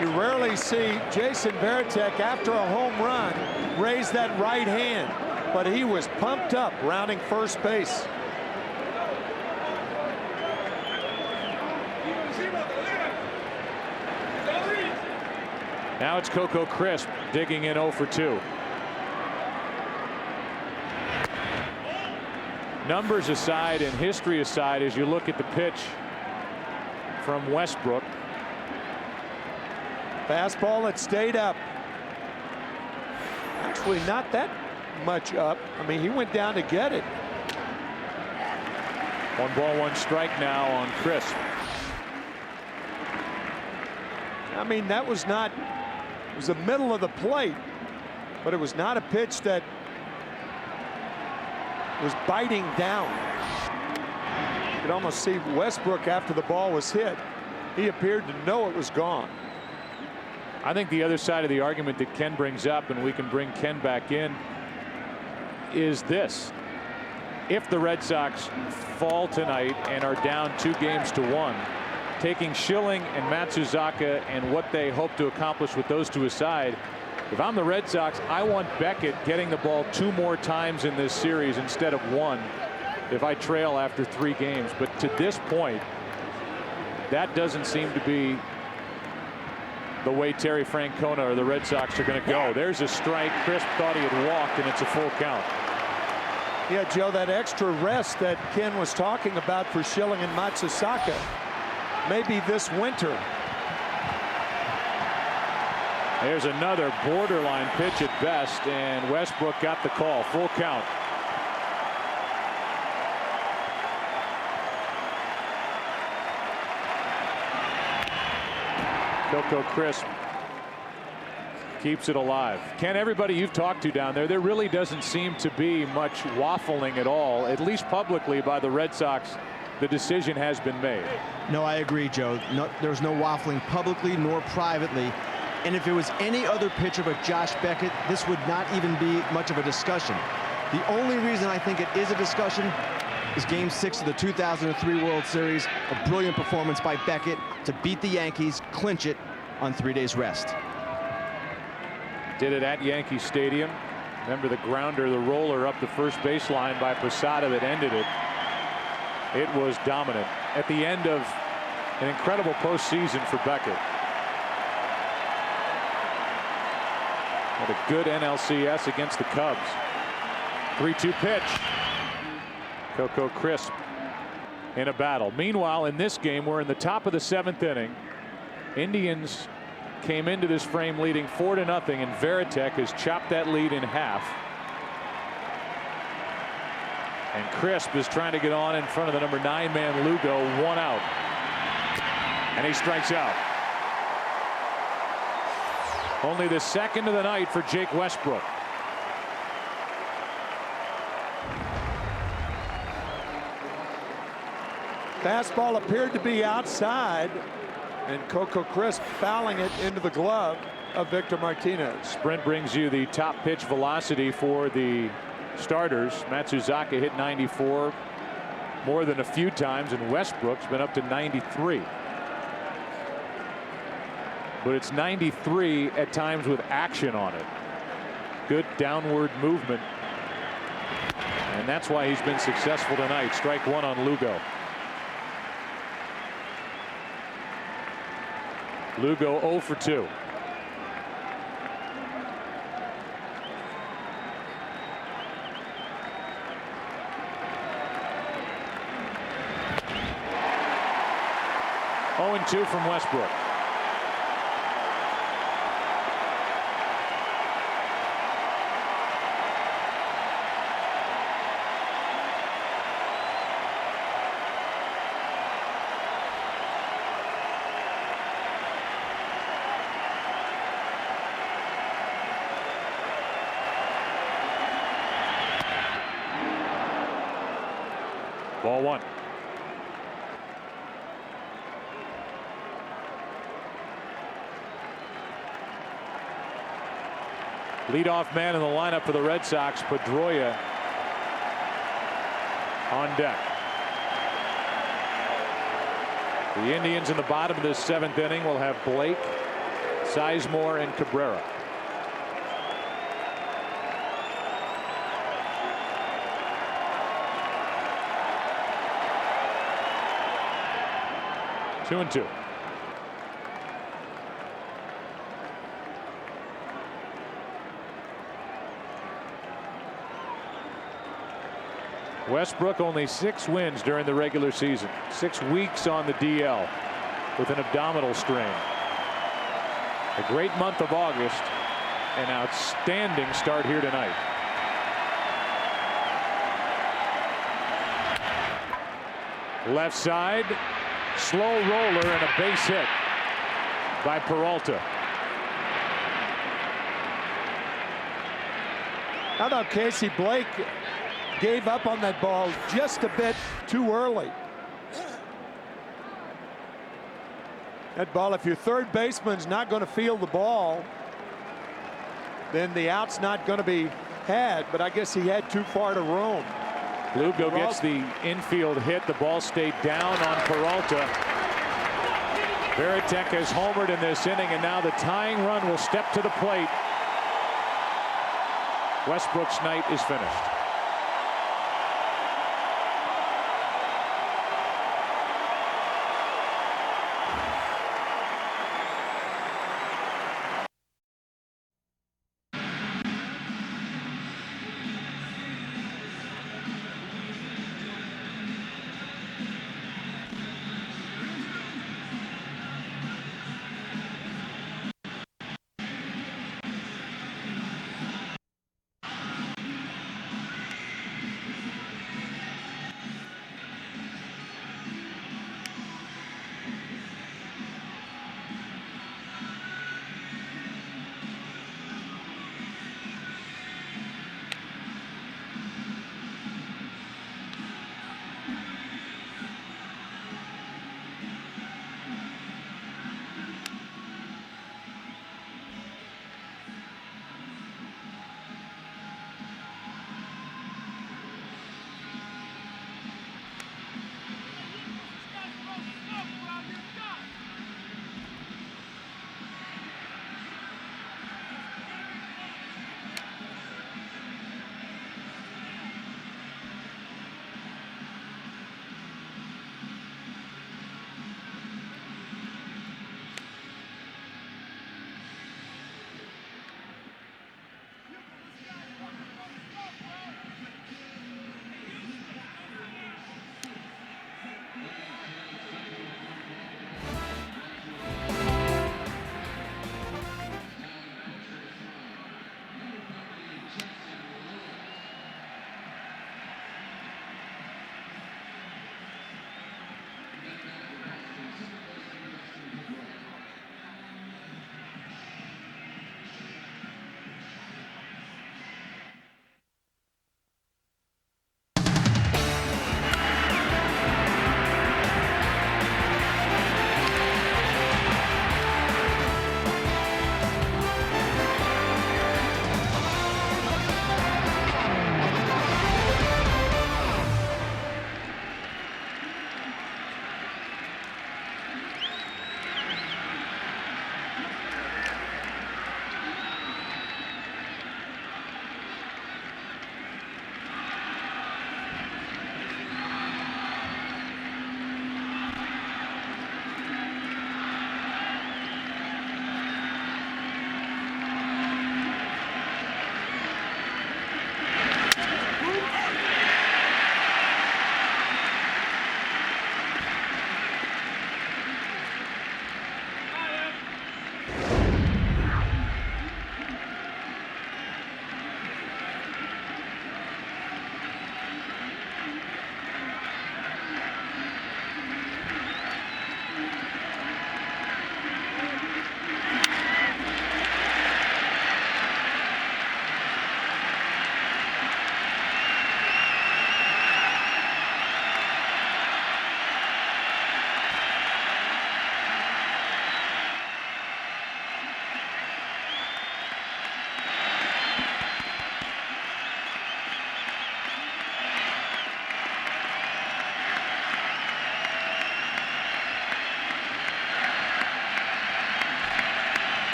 You rarely see Jason Varitek, after a home run, raise that right hand, but he was pumped up rounding first base. Now it's Coco Crisp digging in 0 for 2. Numbers aside and history aside, as you look at the pitch from Westbrook. Fastball that stayed up. Actually, not that much up. I mean, he went down to get it. 1 ball, 1 strike now on Crisp. I mean, that was not, it was the middle of the plate, but it was not a pitch that was biting down. You could almost see Westbrook after the ball was hit. He appeared to know it was gone. I think the other side of the argument that Ken brings up, and we can bring Ken back in, is this. If the Red Sox fall tonight and are down 2-1, taking Schilling and Matsuzaka and what they hope to accomplish with those two aside, if I'm the Red Sox, I want Beckett getting the ball 2 more times in this series instead of 1 if I trail after 3 games. But to this point, that doesn't seem to be the way Terry Francona or the Red Sox are going to go. There's a strike. Crisp thought he had walked, and it's a full count. Yeah, Joe, that extra rest that Ken was talking about for Schilling and Matsuzaka, maybe this winter. There's another borderline pitch at best, and Westbrook got the call. Full count. Coco Crisp keeps it alive. Ken, everybody you've talked to down there really doesn't seem to be much waffling at all, at least publicly, by the Red Sox. The decision has been made. No, I agree, Joe. No, there's no waffling publicly nor privately. And if it was any other pitcher but Josh Beckett, this would not even be much of a discussion. The only reason I think it is a discussion is Game 6 of the 2003 World Series. A brilliant performance by Beckett to beat the Yankees, clinch it on 3 days rest. Did it at Yankee Stadium. Remember the grounder, the roller up the first baseline by Posada that ended it. It was dominant at the end of an incredible postseason for Beckett. Had a good NLCS against the Cubs. 3-2 pitch. Coco Crisp in a battle. Meanwhile, in this game, we're in the top of the 7th inning. Indians came into this frame leading 4-0, and Veritek has chopped that lead in half. And Crisp is trying to get on in front of the number 9 man Lugo. 1 out. And he strikes out. Only the second of the night for Jake Westbrook. Fastball appeared to be outside, and Coco Crisp fouling it into the glove of Victor Martinez. Sprint brings you the top pitch velocity for the starters. Matsuzaka hit 94 more than a few times, and Westbrook's been up to 93. But it's 93 at times with action on it. Good downward movement. And that's why he's been successful tonight. Strike 1 on Lugo. Lugo 0 for 2. Oh, and 2 from Westbrook. Ball 1. Leadoff man in the lineup for the Red Sox, Pedroia, on deck. The Indians in the bottom of this 7th inning will have Blake, Sizemore, and Cabrera. Two and 2. Westbrook only 6 wins during the regular season. 6 weeks on the DL with an abdominal strain. A great month of August. An outstanding start here tonight. Left side. Slow roller and a base hit by Peralta. How about Casey Blake gave up on that ball just a bit too early. That ball, if your third baseman's not going to field the ball, then the out's not going to be had, but I guess he had too far to roam. Lugo gets the infield hit. The ball stayed down on Peralta. Veritek has homered in this inning, and now the tying run will step to the plate. Westbrook's night is finished.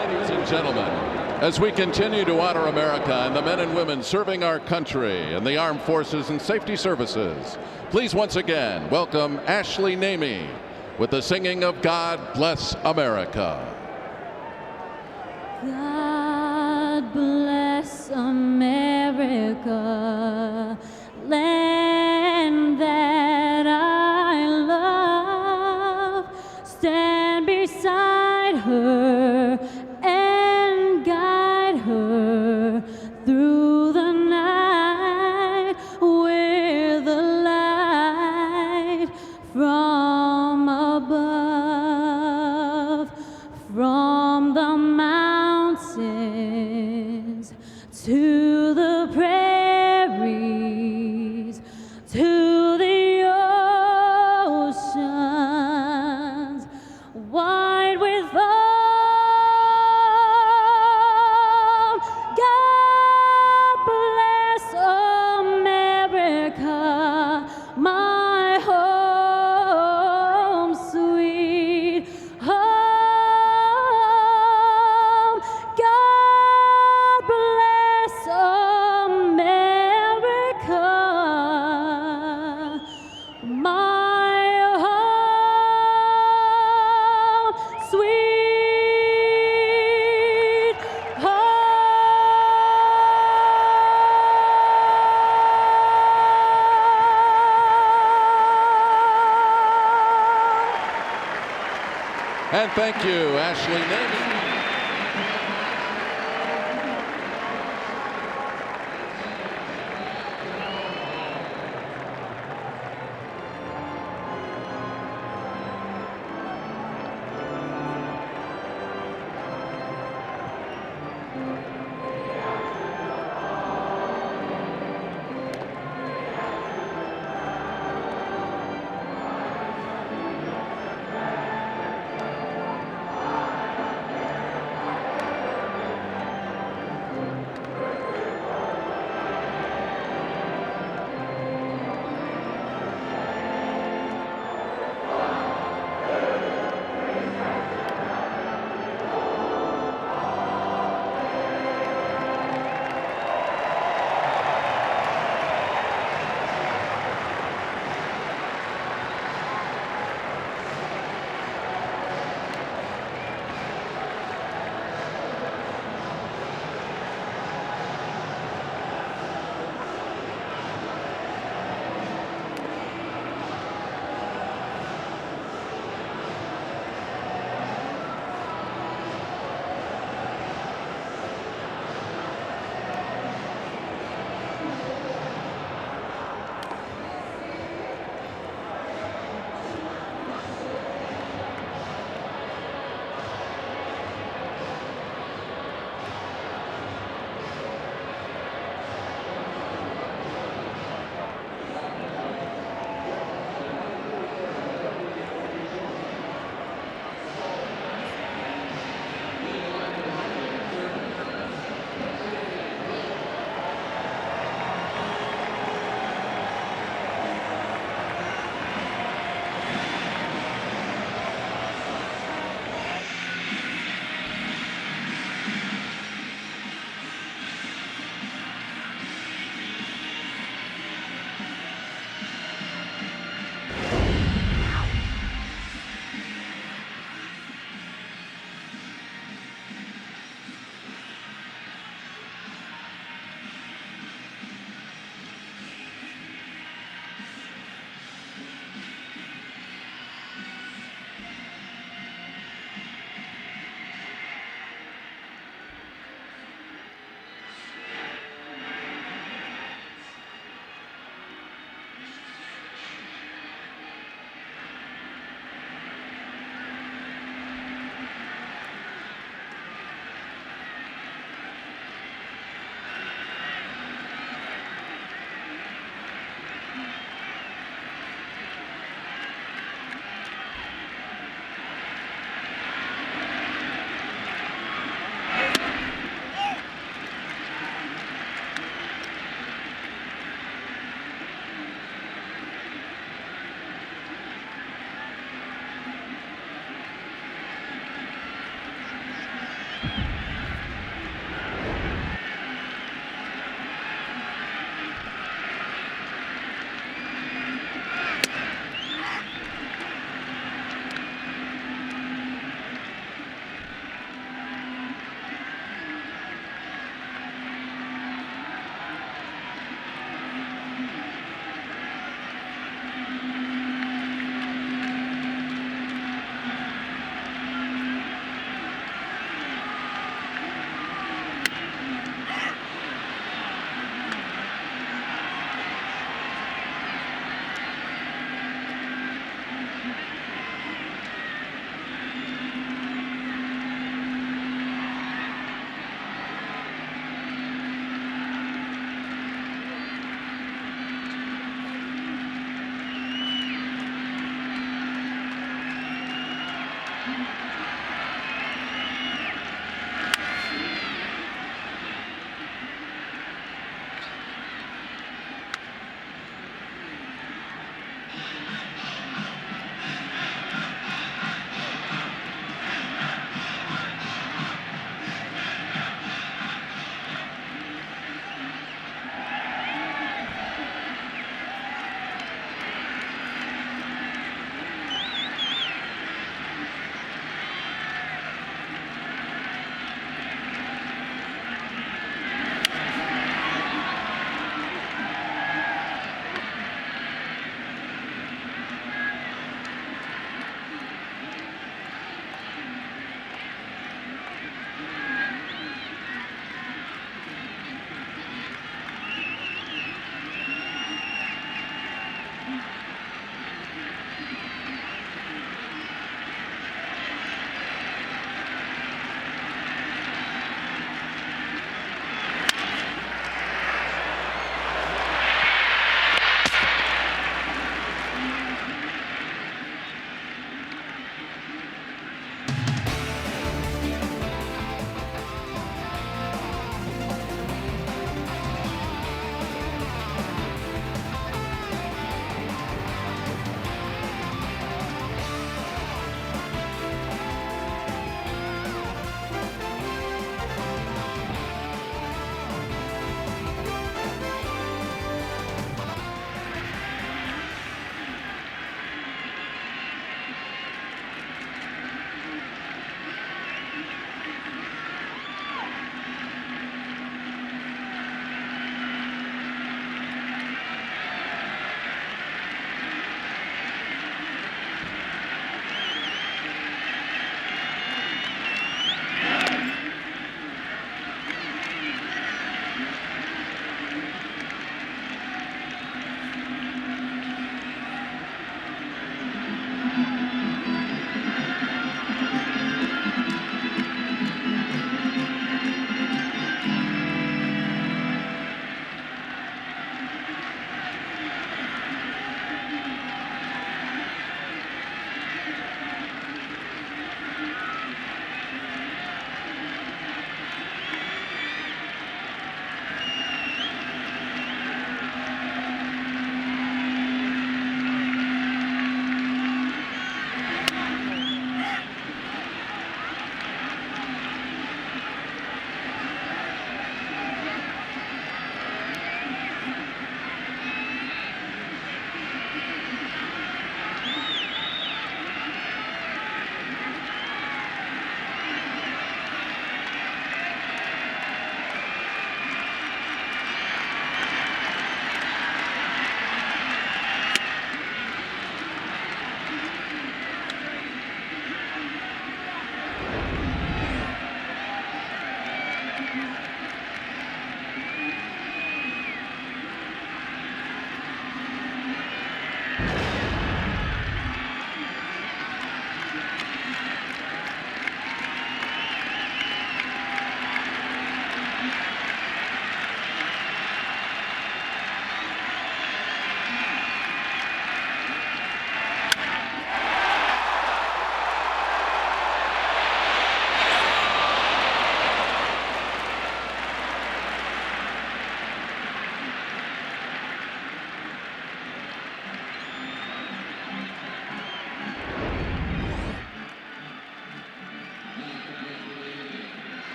Ladies and gentlemen, as we continue to honor America and the men and women serving our country in the armed forces and safety services, please once again welcome Ashley Namey with the singing of God Bless America. God bless America, land that I love. Stand beside her and guide her through the night with the light from above, from the mountains to the prairies, to the oceans, wide with foam. God bless America, my home, sweet home. God bless America, my home, sweet home. And thank you, Ashley Namey.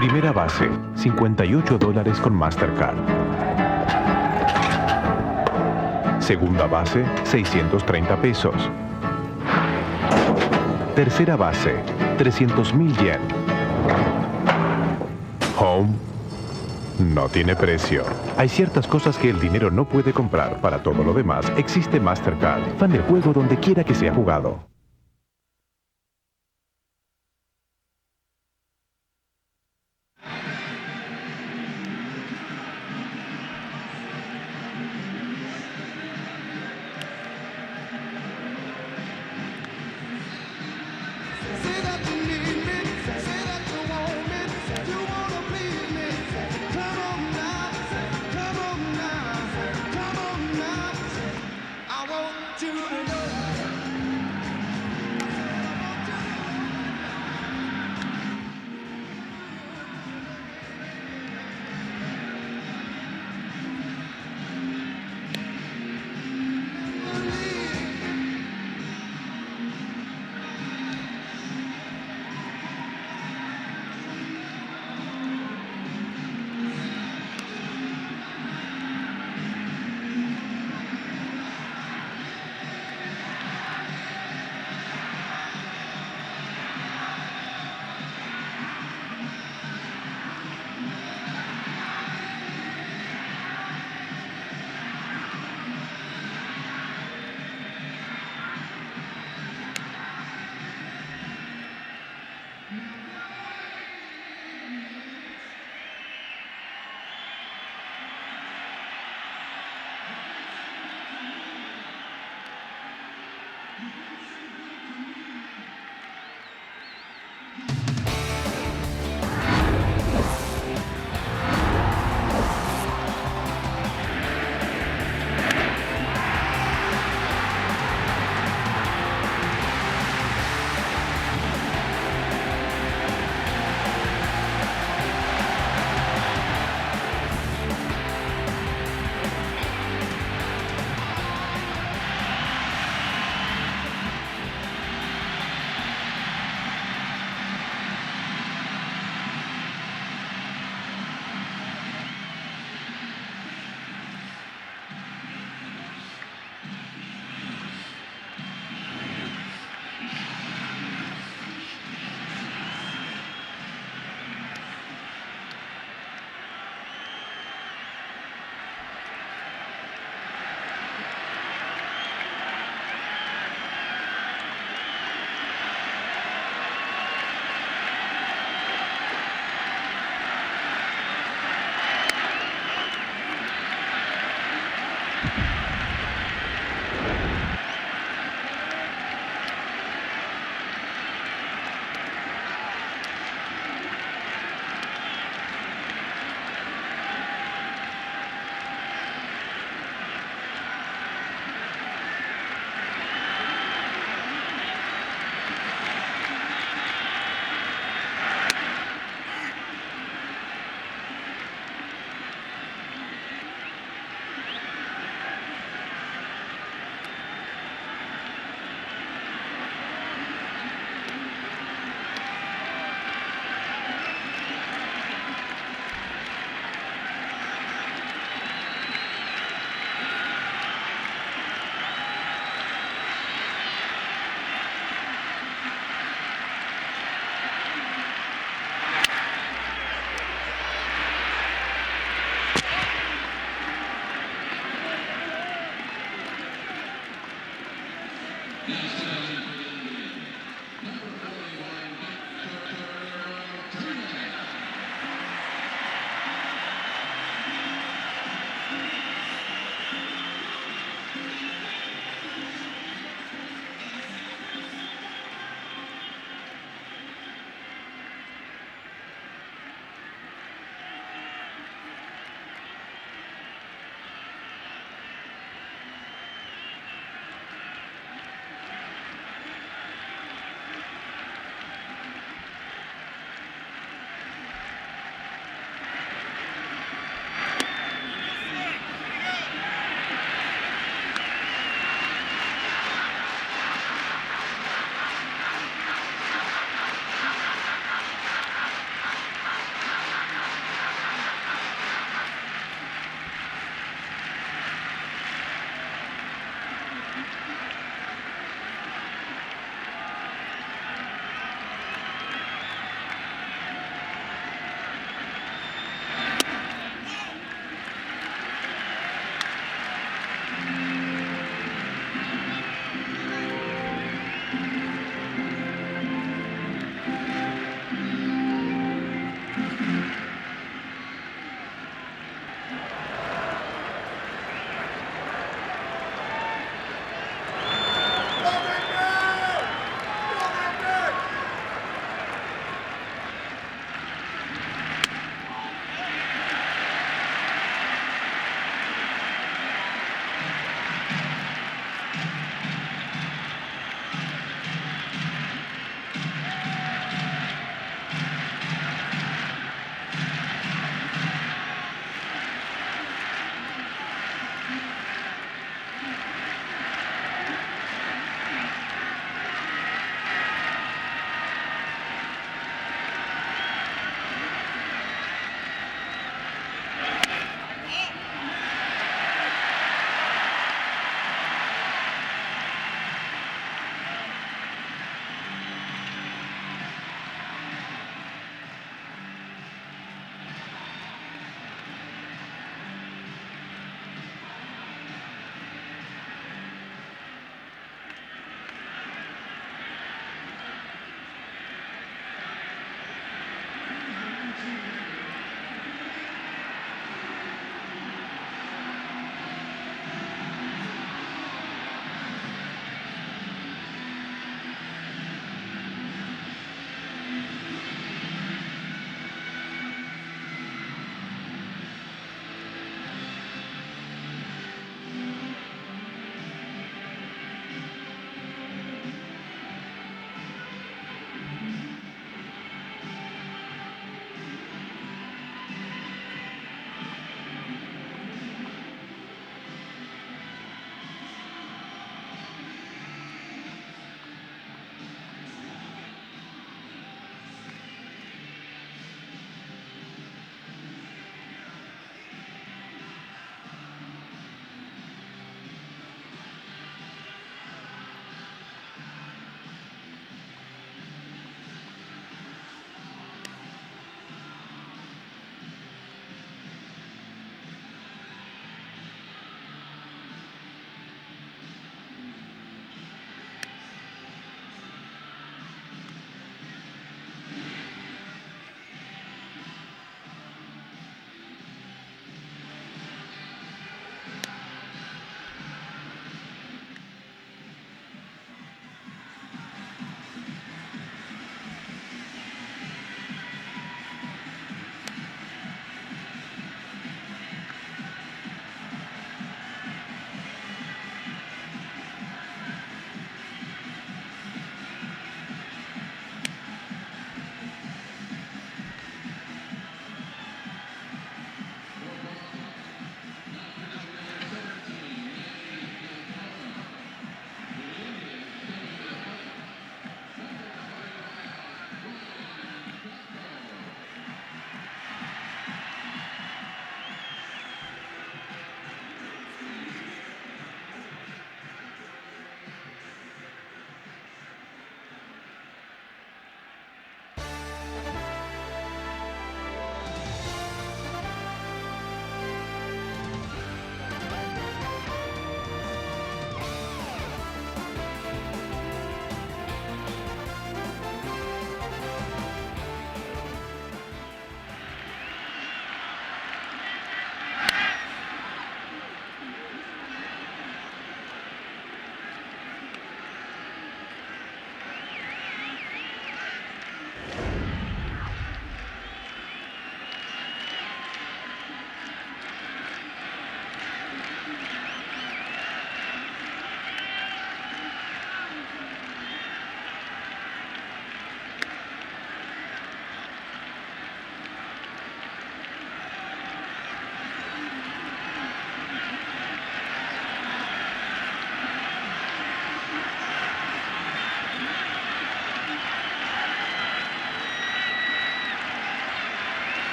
Primera base, $58 con Mastercard. Segunda base, 630 pesos. Tercera base, 300,000 yen. Home no tiene precio. Hay ciertas cosas que el dinero no puede comprar. Para todo lo demás, existe Mastercard. Fan del juego donde quiera que sea jugado.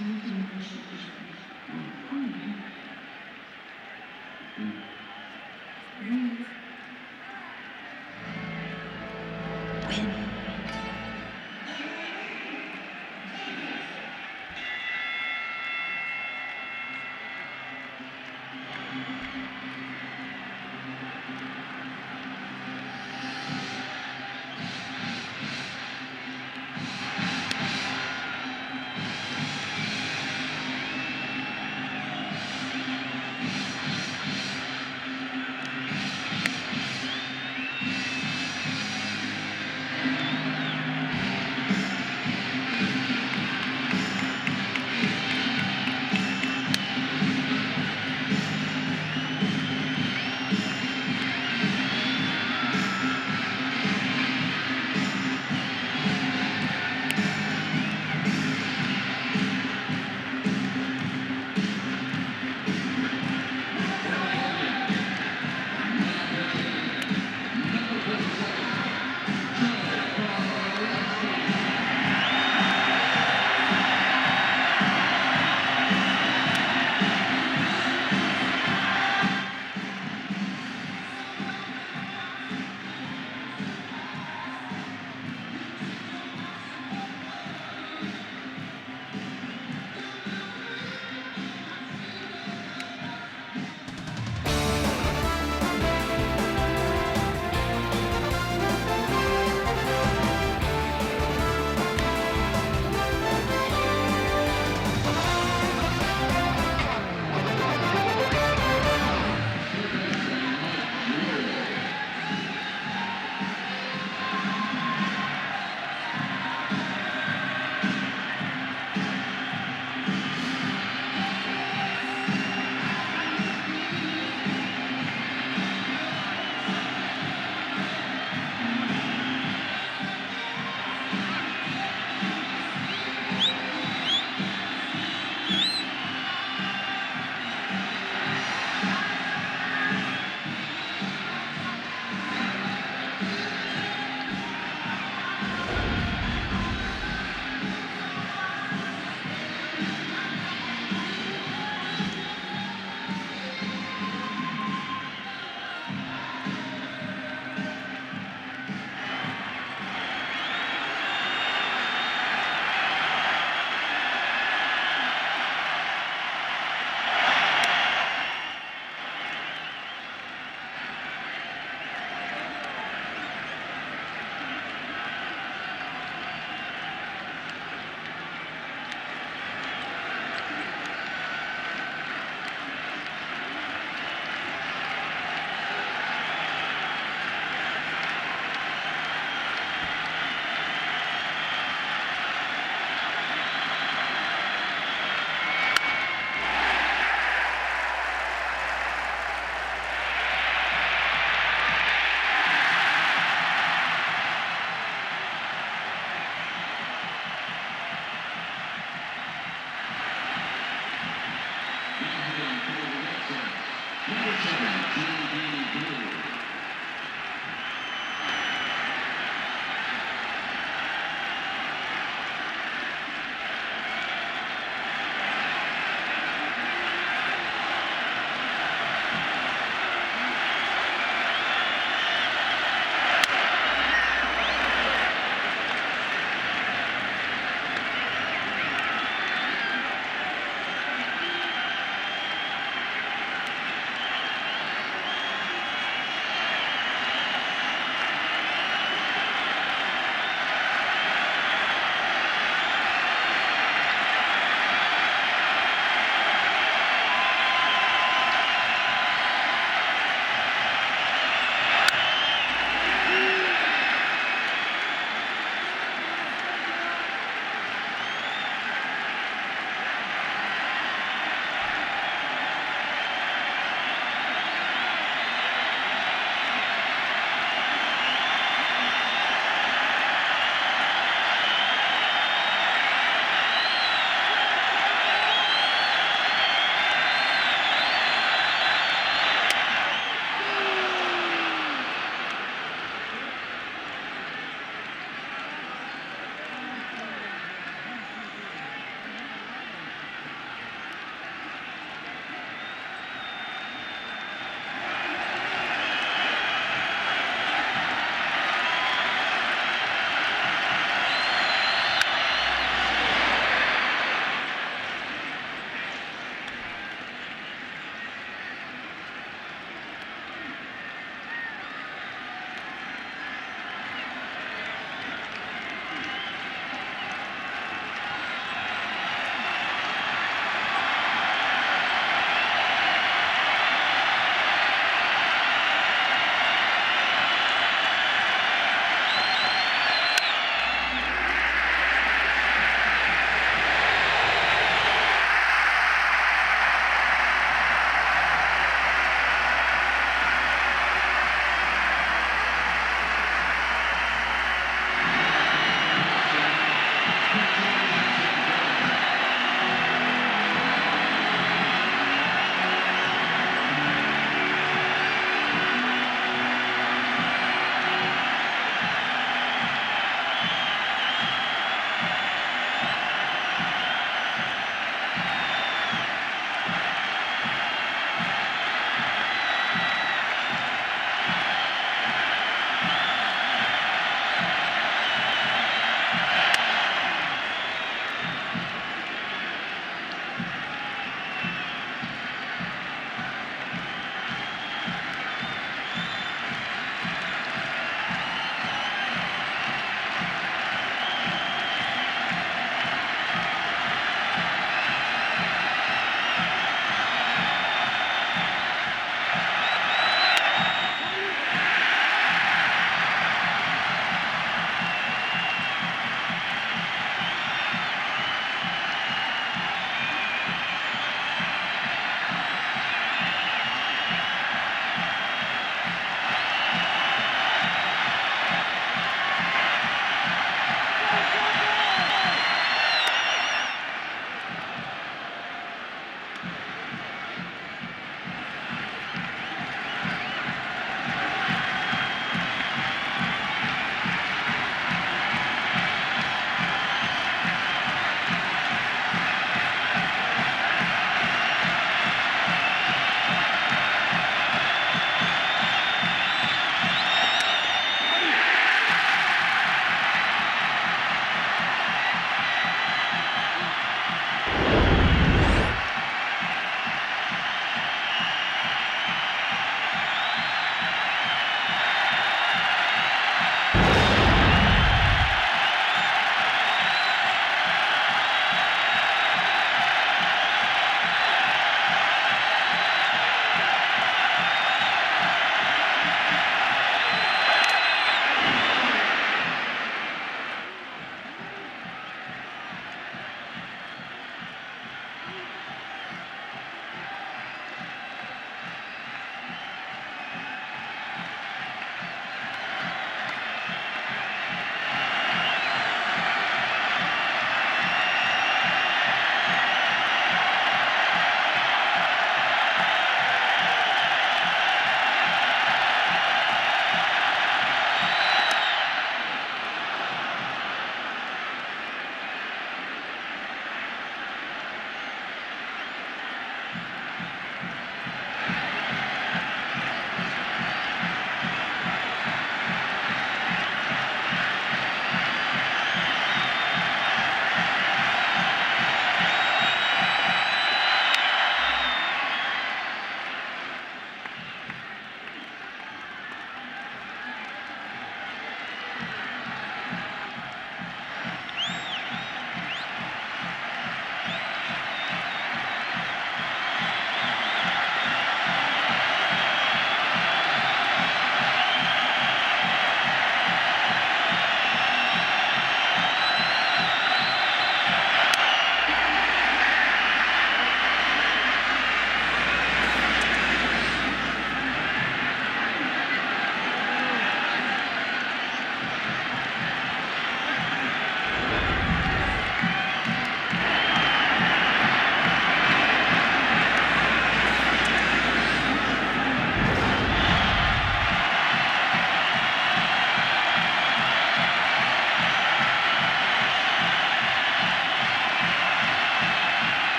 Win.